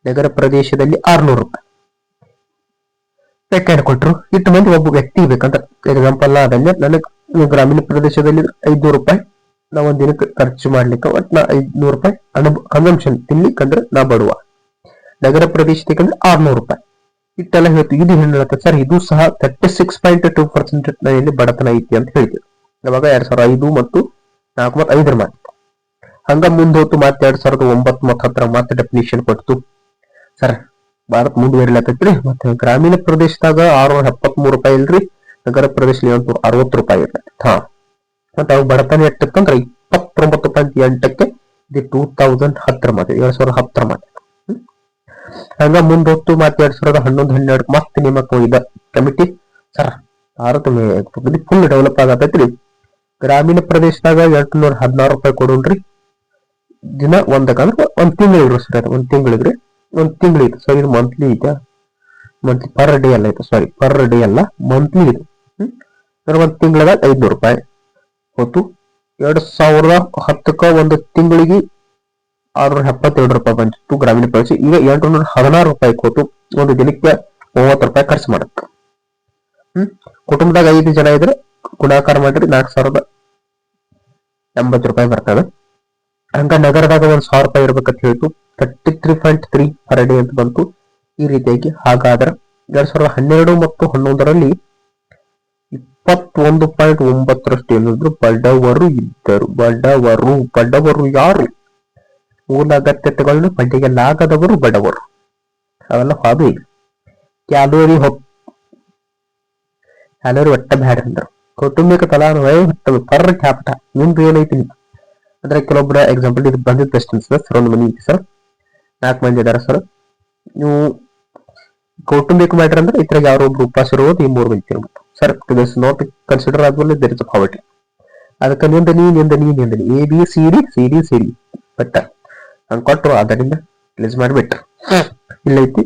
ನಗರ ಪ್ರದೇಶದಲ್ಲಿ 600 ರೂಪಾಯಿ ಬೇಕಾದ್ರೆ ಕೊಟ್ರು. ಇಟ್ಟು ಮಂದಿ ಒಬ್ಬ ವ್ಯಕ್ತಿ ಬೇಕಂತ ಎಕ್ಸಾಂಪಲ್ ಅದನ್ನ ನನಗೆ ಗ್ರಾಮೀಣ ಪ್ರದೇಶದಲ್ಲಿ 500 ರೂಪಾಯಿ ನಾ ಒಂದ್ ದಿನಕ್ಕೆ ಖರ್ಚು ಮಾಡ್ಲಿಕ್ಕೆ ಒಟ್ಟು ನಾ 500 ರೂಪಾಯಿ ಕನ್ಸಂಪ್ಷನ್ ತಿನ್ಲಿಕ್ಕಂದ್ರೆ ನಾ ಬಡುವ. ನಗರ ಪ್ರದೇಶಕ್ಕೆ 600 ರೂಪಾಯಿ ಇಟ್ಟೆಲ್ಲ ಹೇಳ್ತು. ಇದು ಹೇಳುತ್ತೆ ಸರ್, ಇದು ಸಹ 36.2% ಬಡತನ ಐತಿ ಅಂತ ಹೇಳ್ತೀವಿ. ಅವಾಗ 2005 ಮತ್ತು 4 ಮತ್ತು 5 ಮಾತು ಹಂಗ ಮುಂದೆ ಹೋತು. ಮತ್ತೆ 2009 ಮತ್ತು 10 ಮತ್ತೆ ಡೆಫಿನಿಷನ್ ಕೊಡ್ತು. ಸರ್ ಭಾರತ ಮುಂದುವರಿಲತ್ತೈತ್ರಿ. ಮತ್ತೆ ಗ್ರಾಮೀಣ ಪ್ರದೇಶದಾಗ 673 ರೂಪಾಯಿ ಇಲ್ರಿ, ನಗರ ಪ್ರದೇಶದಲ್ಲಿ 760 ರೂಪಾಯಿ ಇರ್ತೈತಿ. ಮತ್ತೆ ಅವಾಗ ಬಡತನ ಎಷ್ಟಕ್ಕಂದ್ರೆ 29.8ಕ್ಕೆ. ಇದು 2010 ಮಾತು, 2010 ಮಾತು. ಹಂಗ ಮುಂದೆ ಹೊತ್ತು ಮತ್ತೆ 2011-12 ಮತ್ತೆ ನೇಮಕ ಹೋಗಿದ್ದ committee. Sir Bharat full develop ಆಗತೈತ್ರಿ. ಗ್ರಾಮೀಣ ಪ್ರದೇಶದಾಗ 816 ರೂಪಾಯಿ ಕೊಡೋಣ್ರಿ ದಿನ ಒಂದಕ್ಕಂದ್ರೆ ಒಂದ್ ತಿಂಗಳಿಗೆ ಸರ್. ಒಂದ್ ತಿಂಗಳಿಗೆ ಸರ್. ಇದು ಮಂತ್ಲಿ ಐತೆ, ಮಂತ್ಲಿ ಪರ್ ಡೇ ಅಲ್ಲ ಐತೆ, ಸಾರಿ ಪರ್ ಡೇ ಅಲ್ಲ ಮಂತ್ಲಿ ಇದು. ಒಂದ್ ತಿಂಗಳದಾಗ 500 ರೂಪಾಯಿ ಹೋತು. 2010ಕ್ಕ ಒಂದು ತಿಂಗಳಿಗೆ 672 ರೂಪಾಯಿ ಬಂದಿತ್ತು ಗ್ರಾಮೀಣ ಪ್ರದೇಶ. ಈಗ 816 ರೂಪಾಯಿ ಕೊಟ್ಟು ಒಂದು ದಿನಕ್ಕೆ 30 ರೂಪಾಯಿ ಖರ್ಚು ಮಾಡುತ್ತೆ. ಕುಟುಂಬದಾಗ 5 ಜನ ಇದ್ರೆ ಗುಣಾಕಾರ ಮಾಡಿದ್ರೆ 4080 ರೂಪಾಯಿ ಬರ್ತದೆ. ಹಂಗ ನಗರದಾಗ 1000 ರೂಪಾಯಿ ಇರ್ಬೇಕಂತ ಹೇಳ್ತು. 33.3 ಪರ್ ಡೇ ಅಂತ ಬಂತು. ಈ ರೀತಿಯಾಗಿ ಹಾಗಾದ್ರೆ 2012 ಮತ್ತು 2011ರಲ್ಲಿ 21.9ರಷ್ಟು ಏನಿದ್ರು ಬಡವರು ಇದ್ದರು. ಬಡವರು ಯಾರು? ಮೂಲ ಅಗತ್ಯತೆಗಳನ್ನು ಪಡೆಯಲಾಗದವರು ಬಡವರು. ಅವೆಲ್ಲ ಹಾದು ಈಗ ಕ್ಯಾಲೋರಿ ಒಟ್ಟ ಬ್ಯಾಡ ಅಂದ್ರು. ಕೌಟುಂಬಿಕ ತಲಾನುಭವ ಪರ್ ಕ್ಯಾಪಿಟ ನಿಮ್ದು ಏನೈತಿ ಅಂದ್ರೆ ಕೆಲವೊಬ್ಬರ ಎಕ್ಸಾಂಪಲ್ ಇದು ಬಂದಿದ್ದಷ್ಟು ಸರ್. ಒಂದು ಮನಿ ಐತಿ ಸರ್, 4 ಮಂದಿ ಇದಾರ ಸರ್. ನೀವು ಕೌಟುಂಬಿಕ ಮ್ಯಾಟರ್ ಅಂದ್ರೆ ಇದ್ರಾಗ ಯಾರೋ ಒಬ್ರು ಉಪವಾಸ ಇರೋದು, ಈ 3 ಮಂದಿ ತಿನ್ಬೇಕು ಸರ್. ದಿಸ್ ನಾಟ್ ಕನ್ಸಿಡರ್ ಆದ್ಮೇಲೆ ದೇರ್ ಇಸ್ ಅ ಪಾವರ್ಟಿ. ಅದಕ್ಕೆ ನಿಂದ ABCD ಬಟ್ ಹಂಗ ಕೊಟ್ರು. ಅದರಿಂದ ರಿಲೀಸ್ ಮಾಡಿಬಿಟ್ರು. ಇಲ್ಲೈತಿ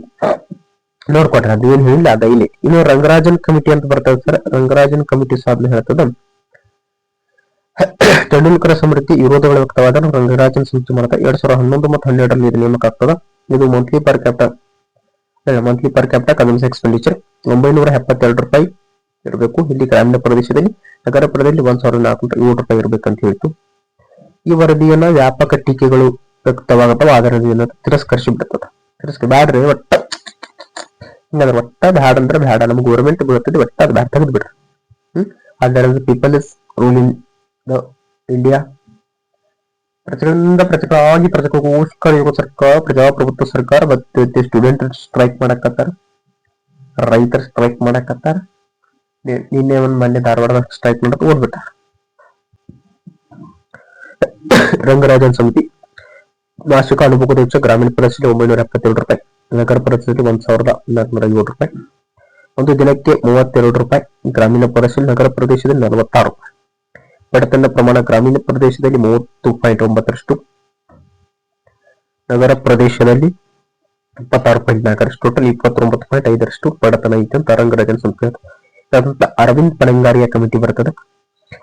ನೋಡ್ಕೊಟ್ರ. ಅದು ಏನ್ ಹೇಳಿಲ್ಲ ಅದ ಇಲ್ಲಿ. ಇನ್ನು ರಂಗರಾಜನ್ ಕಮಿಟಿ ಅಂತ ಬರ್ತದೆ ಸರ್. ರಂಗರಾಜನ್ ಕಮಿಟಿ ಸಾಧನೆ ಹೇಳ್ತದ ತೆಂಡೂಲ್ಕರ ಸ್ಮೃತಿ ವಿರೋಧಗಳು ವ್ಯಕ್ತವಾದ ರಂಗರಾಜನ್ ಸೂಚನೆ ಮಾಡ್ತಾರೆ. 2011 ಮತ್ತು 12ರಲ್ಲಿ ಇದು ನೇಮಕ ಆಗ್ತದ. ಇದು monthly per capital consumption expenditure 972 ರೂಪಾಯಿ ಇರಬೇಕು. ಇಲ್ಲಿ ಗ್ರಾಮೀಣ ಪ್ರದೇಶದಲ್ಲಿ ನಗರ ಪ್ರದೇಶದಲ್ಲಿ 1,407 ಇರಬೇಕಂತ ಹೇಳ್ತು. ಈ ವರದಿಯನ್ನ ವ್ಯಾಪಕ ಟೀಕೆಗಳು ವ್ಯಕ್ತವಾಗುತ್ತವೆ. ಅದರ ತಿರಸ್ಕರಿಸಿ ಬಿಡ್ತದ. ಬ್ಯಾಡ್ರಿ ಒಟ್ಟ ಹಿಂಗಂದ್ರೆ ಒಟ್ಟ ಬ್ಯಾಡ ಅಂದ್ರೆ ಬ್ಯಾಡ. ನಮ್ಗೆ ಗೌರ್ಮೆಂಟ್ ಬೀಳ್ತದೆ ಒಟ್ಟ ಅದು ಬ್ಯಾಡ ತೆಗೆದು ಬಿಡ್ರಿ. ಅದರ people is ruling the India. ಪ್ರಜೆಗೋಸ್ಕರ ಇರುವ ಸರ್ಕಾರ, ಪ್ರಜಾಪ್ರಭುತ್ವ ಸರ್ಕಾರ. ಮತ್ತೆ ಸ್ಟೂಡೆಂಟ್ ಸ್ಟ್ರೈಕ್ ಮಾಡಕತ್ತಾರ, ರೈತರ ಸ್ಟ್ರೈಕ್ ಮಾಡಕತ್ತಾರ. ನಿನ್ನೆ ಒಂದ್ ಮೊನ್ನೆ ಧಾರವಾಡ ಸ್ಟ್ರೈಕ್ ಮಾಡಕ್ ಓದ್ಬಿಟ್ಟ. ರಂಗರಾಜನ್ ಸಮಿತಿ ಮಾಸಿಕ ಅನುಭವದ ವೆಚ್ಚ ಗ್ರಾಮೀಣ ಪ್ರದೇಶದಲ್ಲಿ 977 ರೂಪಾಯಿ, ನಗರ ಪ್ರದೇಶದಲ್ಲಿ 1,407 ರೂಪಾಯಿ, ಒಂದು ದಿನಕ್ಕೆ 32 ರೂಪಾಯಿ, ಗ್ರಾಮೀಣ ಪ್ರದೇಶದಲ್ಲಿ, ನಗರ ಪ್ರದೇಶದಲ್ಲಿ 46 ರೂಪಾಯಿ. ಬಡತನ ಪ್ರಮಾಣ ಗ್ರಾಮೀಣ ಪ್ರದೇಶದಲ್ಲಿ 30.9%, ನಗರ ಪ್ರದೇಶದಲ್ಲಿ 26.4%, ಟೋಟಲ್ 29.5% ಬಡತನ ಐತೆ ಅಂತ ರಂಗರಾಜನ್ ಸಮಿತಿ. ಅರವಿಂದ್ ಪನಂಗಾರಿಯಾ ಕಮಿಟಿ ಬರ್ತದೆ.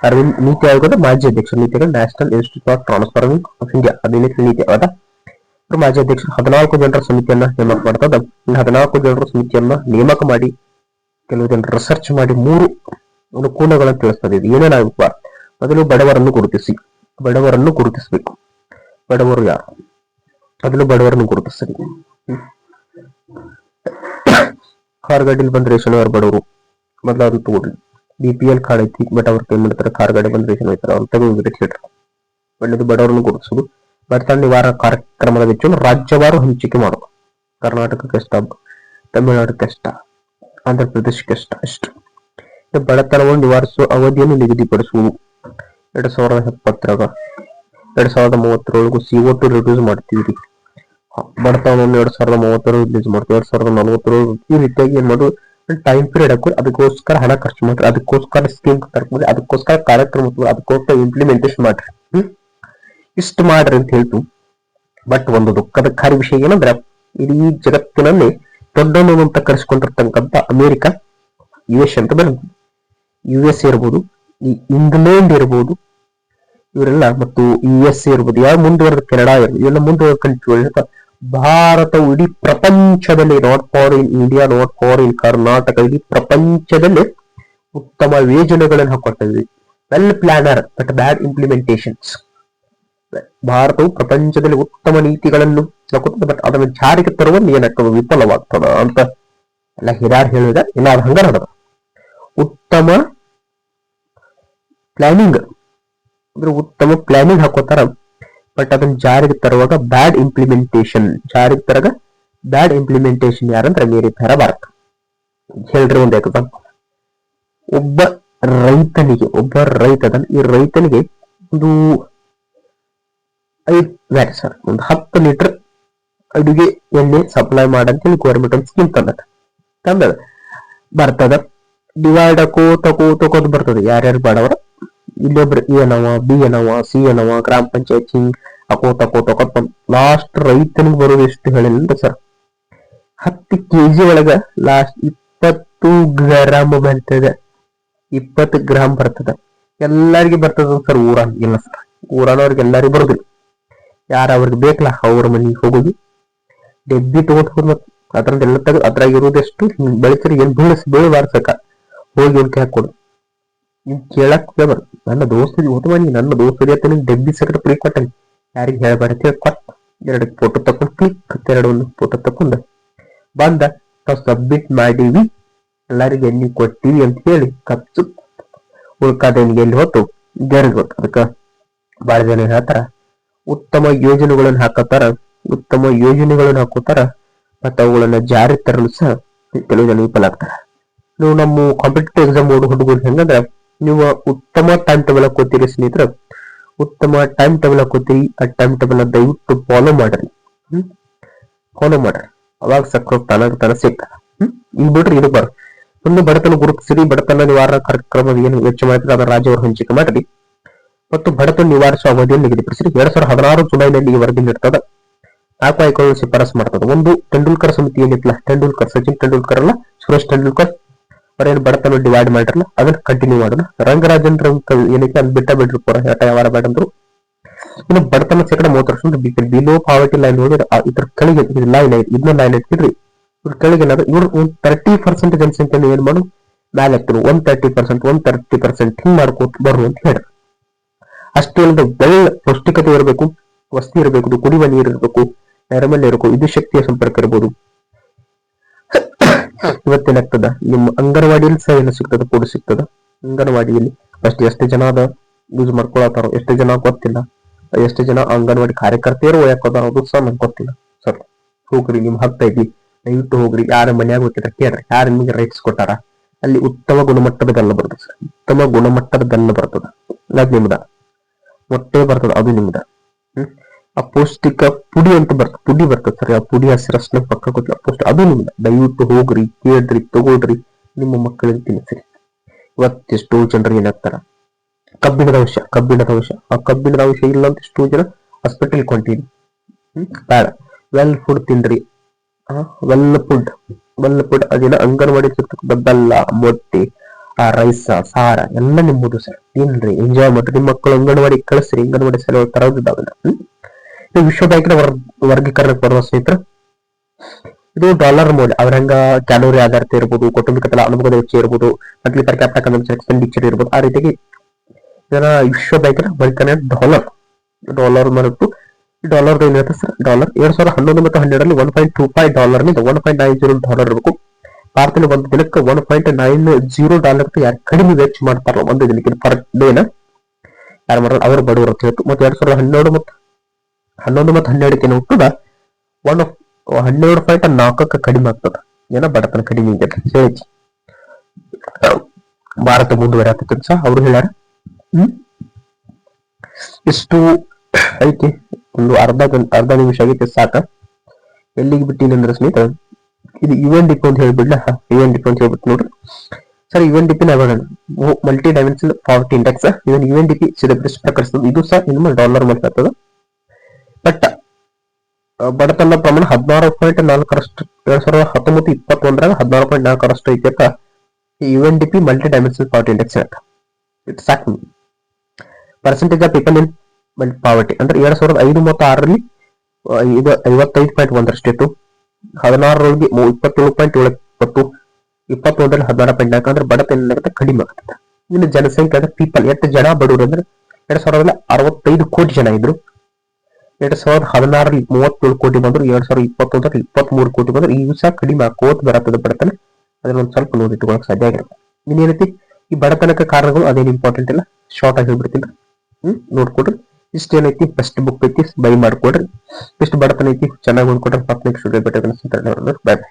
ಅರವಿಂದ್ ನೀತಿ ಆಯೋಗದ ಮಾಜಿ ಅಧ್ಯಕ್ಷ, NITI Aayog national institute of transforming of India ಅಧೀನಕ್ಕೆ ನೀತಿ ಆಯೋಗ ಮಾಜಿ ಅಧ್ಯಕ್ಷರು 14 ಜನರ ಸಮಿತಿಯನ್ನ ನೇಮಕ ಮಾಡ್ತದ. 14 ಜನರ ಸಮಿತಿಯನ್ನ ನೇಮಕ ಮಾಡಿ ಕೆಲವು ಜನರು ರಿಸರ್ಚ್ ಮಾಡಿ 3 ಅನುಕೂಲಗಳನ್ನು ತಿಳಿಸ್ತದೆ. ಇದು ಏನೇನಾಗಬೇಕು? ಮೊದಲು ಬಡವರನ್ನು ಗುರುತಿಸಬೇಕು. ಬಡವರು ಯಾರು? ಮೊದಲು ಬಡವರನ್ನು ಗುರುತಿಸಲಿ. ಕಾರ್ ಗಾಡಿಲಿ ಬಂದ ರೇಷನ್ ಅವ್ರ ಬಡವರು ಮೊದಲಾದ್ರು ತಗೊಳ್ರಿ. BPL ಕಾರ್ಡ್ ಐತಿ ಬಟ್ ಅವ್ರ ಪೇಮೆಂಟ್ ಮಾಡ್ತಾರೆ. ಕಾರ್ ಗಾಡಿ ಬಂದ ರೇಷನ್ ಹೋಯ್ತಾರೆ, ಅವ್ರು ತೆಗೆದು ಹೇಳ್ರಿ. ಒಳ್ಳೆದು ಬಡವರನ್ನು ಗುರುತಿಸುದು. ಬಡತನ ನಿವಾರಣಾ ಕಾರ್ಯಕ್ರಮದ ವೆಚ್ಚವನ್ನು ರಾಜ್ಯವಾರು ಹಂಚಿಕೆ ಮಾಡುದು. ಕರ್ನಾಟಕಕ್ಕೆ ಎಷ್ಟ, ತಮಿಳುನಾಡಕ್ಕೆ ಎಷ್ಟ, ಆಂಧ್ರ ಪ್ರದೇಶಕ್ಕೆ ಎಷ್ಟ, ಅಷ್ಟು. ಬಡತನವನ್ನು ನಿವಾರಿಸುವ ಅವಧಿಯನ್ನು ನಿಗದಿಪಡಿಸುವುದು. 2070 2037 CO2 ರಿಡ್ಯೂಸ್ ಮಾಡ್ತೀವಿ. ಬಡತನವನ್ನು 2030 ರಿಲೀಸ್ ಮಾಡ್ತೀವಿ. 2040 ಈ ರೀತಿಯಾಗಿ ಏನ್ ಮಾಡೋದು, ಟೈಮ್ ಪೀರಿಯಡ್ ಹಾಕಿ ಅದಕ್ಕೋಸ್ಕರ ಹಣ ಖರ್ಚು ಮಾಡ್ರಿ, ಅದಕ್ಕೋಸ್ಕರ ಸ್ಕೀಮ್ ತರ್ಕೊಳ್ಳಿ, ಅದಕ್ಕೋಸ್ಕರ ಕಾರ್ಯಕ್ರಮ, ಅದಕ್ಕೋಸ್ಕರ ಇಂಪ್ಲಿಮೆಂಟೇಷನ್ ಮಾಡ್ರಿ. ಇಷ್ಟು ಮಾಡ್ರಿ ಅಂತ ಹೇಳ್ತು. ಬಟ್ ಒಂದು ದುಃಖದಕಾರಿ ವಿಷಯ ಏನಂದ್ರೆ, ಇಡೀ ಜಗತ್ತಿನಲ್ಲಿ ದೊಡ್ಡನು ಅಂತ ಕರೆಸಿಕೊಂಡಿರ್ತಕ್ಕಂಥ ಅಮೆರಿಕ, US ಅಂತ ಬರುತ್ತೆ. US ಇರ್ಬೋದು, ಈ ಇಂಗ್ಲೆಂಡ್ ಇರ್ಬೋದು, ಇವರೆಲ್ಲ ಮತ್ತು USA ಇರ್ಬೋದು, ಯಾವ ಮುಂದುವರೆದ ಕೆನಡಾ ಇರ್ಬೋದು, ಇವೆಲ್ಲ ಮುಂದುವರೆದ ಕಂಟ್ರಿಗಳು. ಭಾರತವು ಇಡೀ ಪ್ರಪಂಚದಲ್ಲಿ, not for in India, not for in Karnataka, ಇಡೀ ಪ್ರಪಂಚದಲ್ಲಿ ಉತ್ತಮ ಯೋಜನೆಗಳನ್ನು ಹಾಕೊಳ್ತಾ ಇದ್ವಿ. Well planner but bad implementations. ಭಾರತವು ಪ್ರಪಂಚದಲ್ಲಿ ಉತ್ತಮ ನೀತಿಗಳನ್ನು ಹಾಕುತ್ತದೆ, ಬಟ್ ಅದನ್ನು ಜಾರಿಗೆ ತರುವಲ್ಲಿ ಏನಾಗ್ತದೆ, ವಿಫಲವಾಗ್ತದ ಅಂತ ಎಲ್ಲ ಹಿರಿಯರು ಹೇಳಿದ. ಇಲ್ಲ ಅದು ಹಂಗ ನಡೆದ. ಉತ್ತಮ ಪ್ಲಾನಿಂಗ್ ಅಂದ್ರೆ ಉತ್ತಮ ಪ್ಲಾನಿಂಗ್ ಹಾಕೋತಾರ, ಬಟ್ ಅದನ್ನ ಜಾರಿಗೆ ತರುವಾಗ ಬ್ಯಾಡ್ ಇಂಪ್ಲಿಮೆಂಟೇಷನ್. ಜಾರಿಗೆ ತರಗ ಬ್ಯಾಡ್ ಇಂಪ್ಲಿಮೆಂಟೇಷನ್ ಯಾರಂದ್ರೆ ಅಮೇರಿಕಾರ, ಭಾರತ. ಹೇಳ್ರಿ ಒಂದು ಎಕ್ಸಾಂಪಲ್. ಒಬ್ಬ ರೈತ ಈ ರೈತನಿಗೆ ಒಂದು 10 ಲೀಟರ್ ಅಡುಗೆ ಎಣ್ಣೆ ಸಪ್ಲೈ ಮಾಡಂತೇಳಿ ಗೌರ್ಮೆಂಟ್ ಒಂದು ಸ್ಕೀಮ್ ತಂದದ. ಬರ್ತದ, ಡಿವೈಡ್ ಕೋತ ಬರ್ತದೆ. ಯಾರ್ಯಾರು ಬಡವರ, ಇಲ್ಲೊಬ್ರು ಎ ಏನವ, ಬಿ ಏನವ, ಸಿ ಏನವ, ಗ್ರಾಮ ಪಂಚಾಯತ್ ಹಿಂಗ್ ಅಕೋತ ಲಾಸ್ಟ್ ರೈತನಿಗೆ ಬರೋದು ಎಷ್ಟು ಹೇಳಿಲ್ಲ ಸರ್, 10 kg ಒಳಗ ಲಾಸ್ಟ್ 20 ಗ್ರಾಮ್ ಬರ್ತದೆ. 20 ಗ್ರಾಮ್ ಬರ್ತದ. ಎಲ್ಲರಿಗೂ ಬರ್ತದ ಸರ್, ಊರಾನ್ ಇಲ್ಲ ಸರ್, ಊರಾನವ್ರಿಗೆ ಎಲ್ಲರಿಗೂ ಬರೋದಿಲ್ಲ. ಯಾರ ಅವ್ರಿಗೆ ಬೇಕಲ್ಲ ಅವ್ರ ಮನೆಗೆ ಹೋಗೋದು, ಡೆಬ್ಬಿ ತಗೊಂಡ್ ಅದ್ರದ್ದು ಎಲ್ಲ ತೆಗೆದು ಅದ್ರಾಗ ಇರೋದೆಷ್ಟು ಬೆಳಿತಾರೆ, ಏನ್ ಬೀಳಬಾರ್ಸಕ ಹೋಗಿ ಒಂದು ಹಾಕೊಡು. ಕೇಳಕ್ ಬರ್ ನನ್ನ ದೋಸ್ತರಿಗೆ ಓದ್ಬನಿ, ನನ್ನ ದೋಸ್ತರಿಗೆ ಅಂತ ಡೆಬ್ಬಿ ಸಕರೆ ಫ್ರೀ ಕೊಟ್ಟನಿ, ಯಾರಿಗೆ ಹೇಳ್ಬಾರ್ದು ಕೊಟ್ಟ. 2 ಫೋಟೋ ತಕೊಂಡ್ ಕ್ಲಿಕ್, 2 ಫೋಟೋ ತಕೊಂಡ ಬಂದ, ನಾವು ಸಬ್ಮಿಟ್ ಮಾಡೀವಿ, ಎಲ್ಲರಿಗೂ ಎಣ್ಣೆ ಕೊಟ್ಟಿವಿ ಅಂತ ಹೇಳಿ ಖರ್ಚು ಉಳ್ಕಾದನಿಗೆ ಎಲ್ಲಿ ಹೊತ್ತು ಜರುಗ. ಅದಕ್ಕ ಬಾಳ ಜನ ಹೇಳ್ತಾರ ಉತ್ತಮ ಯೋಜನೆಗಳನ್ನು ಹಾಕೋತಾರ, ಮತ್ತೆ ಅವುಗಳನ್ನ ಜಾರಿ ತರಲು ಸಹ ಕೆಲವು ಜನ ವಿಫಲ ಆಗ್ತಾರ. ನೀವು ನಮ್ಮ ಕಾಂಪಿಟೇಟಿವ್ ಎಕ್ಸಾಮ್ ಓದು ಹುಡುಗರು ಹೆಂಗಂದ್ರೆ, ನೀವು ಉತ್ತಮ ಟೈಮ್ ಟೇಬಲ್ ಹಾಕೋತೀರಿ ಸ್ನೇಹಿತರೆ, ಉತ್ತಮ ಟೈಮ್ ಟೇಬಲ್ ಹಾಕೋತೀರಿ. ಆ ಟೈಮ್ ಟೇಬಲ್ ದಯವಿಟ್ಟು ಫಾಲೋ ಮಾಡ್ರಿ. ಅವಾಗ ಸಕ್ರ ತಾನ ಸಿಗ್ತಾರ. ಈಗ ಬಿಡ್ರಿ, ಇದು ಬರ ಸುಮ್ಮನೆ ಬಡತನ ಗುರುತಿಸಿರಿ, ಬಡತನ ನಿವಾರಣಾ ಕಾರ್ಯಕ್ರಮದ ಏನು ವೆಚ್ಚ ಮಾಡ್ತಾರೆ ಅದರ ರಾಜ್ಯವರು ಹಂಚಿಕೆ ಮಾಡ್ರಿ, ಮತ್ತು ಬಡತನ ನಿವಾರಿಸುವ ಅವಧಿಯನ್ನು ನಿಗದಿಪಡಿಸಿರಿ. 2016 ಜುಲೈನಲ್ಲಿ ಈ ವರದಿ ನೀಡ್ತದ. 4 ಆಯ್ಕೆಗಳನ್ನು ಶಿಫಾರಸು ಮಾಡ್ತದೆ. ಒಂದು, ತೆಂಡೂಲ್ಕರ್ ಸಮಿತಿ ಏನಿತ್ತಲ್ಲ, ಸಚಿನ್ ತೆಂಡೂಲ್ಕರ್ ಅಲ್ಲ, ಸುರೇಶ್ ತೆಂಡೂಲ್ಕರ್ ಅವರೇನು ಬಡತನ ಡಿವೈಡ್ ಮಾಡಿರಲ್ಲ, ಅದನ್ನ ಕಂಟಿನ್ಯೂ ಮಾಡೋಣ. ರಂಗರಾಜನ್ ಏನೈತೆ ಅದ್ ಬಿಡ್ರಿ ಪೂರ ವ್ಯವಹಾರ ಬೇಡಂದ್ರು. ಇನ್ನು ಬಡತನ ಶೇಕಡ 30% ಬಿಲೋ ಪಾವರ್ಟಿ ಲೈನ್ ನೋಡಿ, ಇದ್ರ ಕೆಳಗೆ ಲೈನ್ ಐತಿ, ಇದನ್ನ ಲೈನ್ ಐತಿದ್ರಿ, ಇವ್ರ ಕೆಳಗೆ ಇವ್ರು 30% ಜನಸಂಖ್ಯೆಯನ್ನು ಏನ್ ಮಾಡು ಮ್ಯಾಲೆ ಎತ್ತರು 130% ಹಿಂಗ್ ಮಾಡ್ಕೋತ ಬರ್ರು ಅಂತ ಹೇಳ್ರಿ. ಅಷ್ಟೇ ಅಲ್ಲದೆ ಪೌಷ್ಟಿಕತೆ ಇರಬೇಕು, ವಸ್ತಿ ಇರಬೇಕು, ಕುಡಿಯುವ ನೀರು ಇರಬೇಕು, ನೈರ್ಮಲ್ಯ ಇರಬೇಕು, ವಿದ್ಯುತ್ ಶಕ್ತಿಯ ಸಂಪರ್ಕ ಇರಬಹುದು. ಇವತ್ತೇನಾಗ್ತದ ನಿಮ್ಮ ಅಂಗನವಾಡಿಯಲ್ಲಿ ಸಹ ಏನು ಸಿಗ್ತದ, ಕೂಡ ಸಿಗ್ತದ. ಅಂಗನವಾಡಿಯಲ್ಲಿ ಫಸ್ಟ್ ಎಷ್ಟು ಜನ ಅದ ಯೂಸ್ ಮಾಡ್ಕೊಳತಾರೋ, ಎಷ್ಟು ಜನ ಗೊತ್ತಿಲ್ಲ, ಎಷ್ಟು ಜನ ಅಂಗನವಾಡಿ ಕಾರ್ಯಕರ್ತೆಯರು ಯಾಕೋದಾರ ಅದು ಸಹ ನಮ್ಗೆ ಗೊತ್ತಿಲ್ಲ. ಸರ್ ಹೋಗ್ರಿ, ನಿಮ್ ಹಕ್ತ ಐತಿ, ದಯವಿಟ್ಟು ಹೋಗ್ರಿ. ಯಾರ ಮನ್ಯಾಗ ಹೋಗ್ತಿರ ಕೇಳ್ರಿ, ಯಾರು ನಿಮಗೆ ರೈಟ್ಸ್ ಕೊಟ್ಟಾರ. ಅಲ್ಲಿ ಉತ್ತಮ ಗುಣಮಟ್ಟದ ಗಲ್ಲ ಬರ್ತದೆ ಸರ್, ಉತ್ತಮ ಗುಣಮಟ್ಟದ ಗಲ್ಲ ಬರ್ತದ. ಅದು ನಿಮ್ದ ಮೊಟ್ಟೆ ಬರ್ತದ, ಅದು ನಿಮ್ದ. ಆ ಪೌಷ್ಟಿಕ ಪುಡಿ ಅಂತ ಬರ್ತದೆ, ಪುಡಿ ಬರ್ತದೆ ಸರ್, ಆ ಪುಡಿ ಹಸಿರಸ್ನ ಪಕ್ಕ ಗೊತ್ತಿಲ್ಲ, ಅದು ನಿಮ್ದ. ದಯವಿಟ್ಟು ಹೋಗ್ರಿ, ಕೇಳ್ರಿ, ತಗೊಳ್ರಿ, ನಿಮ್ಮ ಮಕ್ಕಳಿಗೆ ತಿನ್ನಿಸ್ರಿ. ಇವತ್ತೆಷ್ಟೋ ಜನರು ಏನಾಗ್ತಾರ, ಕಬ್ಬಿಣದ ಅಂಶ ಆ ಕಬ್ಬಿಣದ ಅಂಶ ಇಲ್ಲ ಅಂತ ಎಷ್ಟೋ ಜನ ಹಾಸ್ಪಿಟಲ್ ಕೊಂತೀರಿ. ಬೇಡ, ವೆಲ್ ಫುಡ್ ತಿನ್ರಿ. ವೆಲ್ ಫುಡ್ ಅದೇನ ಅಂಗನವಾಡಿ ಸಿಗ್ತಕ್ಕಂಥ ಬೆಲ್ಲ, ಮೊಟ್ಟೆ, ಆ ರೈಸ್, ಸಾರ ಎಲ್ಲ ನಿಮ್ಮದು ಸರ್. ತಿನ್ರಿ, ಎಂಜಾಯ್ ಮಾಡ್ರಿ. ನಿಮ್ಮ ಮಕ್ಕಳು ಅಂಗನವಾಡಿ ಕಳಿಸ್ರಿ, ಅಂಗನವಾಡಿ ಸಲ ತರೋದಿದ್ದಾವೆಲ್ಲ. ಇದು ವಿಶ್ವ ಬ್ಯಾಂಕಿನ ವರ್ಗೀಕರಣಕ್ಕೆ ಬರುವ ಸ್ನೇಹಿತರೆ. ಇದು ಡಾಲರ್ ಮೌಲ್ಯ, ಅವ್ರಂಗ ಕ್ಯಾಲೋರಿ ಆಧಾರಿತ ಇರ್ಬೋದು, ಕೌಟುಂಬಿಕ ಅನುಭವದ ವೆಚ್ಚ ಇರ್ಬೋದು, monthly per capital consumption expenditure ಇರ್ಬೋದು. ಆ ರೀತಿಯಾಗಿ ಇದರ ವಿಶ್ವ ಬ್ಯಾಂಕಿನ ವರ್ಗೀಕರಣ ಡಾಲರ್ ಮರೆತು ಡಾಲರ್ ಏನಿರುತ್ತೆ ಸರ್, ಡಾಲರ್ 2011 ಮತ್ತು 12ರಲ್ಲಿ $1.25 ನಿಂದ $1.90 ಇರಬೇಕು. ಭಾರತದಲ್ಲಿ ಒಂದು ದಿನಕ್ಕೆ $1.90 ಯಾರು ಕಡಿಮೆ ವೆಚ್ಚ ಮಾಡ್ತಾರೋ ಒಂದು ದಿನಕ್ಕೆ ಪರ್ ಡೇನ ಯಾರು ಮಾಡೋದು ಅವರು ಬಡವರು ಅಂತ ಹೇಳ್ತು. ಮತ್ತು 2011 ಮತ್ತು 12ಕ್ಕೆ ಹುಟ್ಟದ 12.4 ಕಡಿಮೆ ಆಗ್ತದೆ. ಏನೋ ಬಡತನ ಕಡಿಮೆ ಇದೆ ಹೇಳಿ ಭಾರತ ಮುಂದುವರೆಯತಕ್ಕಂತ ಸಹ ಅವರು ಹೇಳ್ಯಾರ. ಎಷ್ಟು ಐತಿ, ಒಂದು ಅರ್ಧ ನಿಮಿಷ ಆಗೈತೆ ಸಾಕ. ಎಲ್ಲಿಗೆ ಬಿಟ್ಟಿನಿ ಅಂದ್ರೆ ಸ್ನೇಹಿತ, ಇದು UNDP ಅಂತ ಹೇಳ್ಬಿಡ್ಲ. UNDP ಅಂತ ಹೇಳ್ಬಿಟ್ಟು ನೋಡ್ರಿ sir. UNDP multi dimensional poverty index, ಇದನ್ನು UNDP ಪ್ರಕಟಿಸ್ತದೆ. ಇದು ಸಹ ಇನ್ನು ಡಾಲರ್ ಮೇಲೆ ಆಗ್ತದೆ. ಬಟ್ ಬಡತನ ಪ್ರಮಾಣ 16.4ರಷ್ಟು 2019-21 16.4ರಷ್ಟು ಐತಿ ಅಂತ UNDP multi dimensional poverty index ಹೇಳ್ತಾ. ಇಟ್ ಸಾಕು. Percentage of people in poverty ಅಂದ್ರೆ 2005 ಮತ್ತು 6ರಲ್ಲಿ ಇದು 55.1ರಷ್ಟು ಇತ್ತು. 16ರೊಳಗೆ 27.7, 21ರಲ್ಲಿ 16.4 ಅಂದ್ರೆ ಬಡತನ ಕಡಿಮೆ ಆಗ್ತದೆ. ಇನ್ನು ಜನಸಂಖ್ಯೆ ಅಂದ್ರೆ ಪೀಪಲ್, ಎಷ್ಟು ಜನ ಬಡವರು ಅಂದ್ರೆ 2000ರಲ್ಲಿ 65 ಕೋಟಿ ಜನ ಇದ್ರು. 2016ರಲ್ಲಿ 37 ಕೋಟಿ ಬಂದ್ರು. 2021ರಲ್ಲಿ 23 ಕೋಟಿ ಬಂದ್ರು. ಈ ಸಹ ಕಡಿಮೆ ಆಕೋತ್ ಬರತ್ತದ ಬಡತನ. ಅದನ್ನ ಒಂದು ಸ್ವಲ್ಪ ನೋಡಿಟ್ಕೊಳಕ್ ಸಾಧ್ಯ ಆಗಿರುತ್ತೆ. ಇನ್ನೇನ್ ರೀತಿ ಈ ಬಡತನಕ್ಕೆ ಕಾರಣಗಳು ಅದೇನು ಇಂಪಾರ್ಟೆಂಟ್ ಇಲ್ಲ, ಶಾರ್ಟ್ ಆಗಿ ಹೇಳ್ಬಿಡ್ತೀನಿ. ನೋಡ್ಕೊಡ್ರಿ. ಇಷ್ಟೇನೈತಿ, ಬೆಸ್ಟ್ ಬುಕ್ ಐತಿ, ಬೈ ಮಾಡ್ಕೊಡ್ರಿ. ಇಷ್ಟು ಬಡತನ ಐತಿ, ಚೆನ್ನಾಗಿ ಓದ್ಕೊಡ್ರಿ. Next video better. Bye by.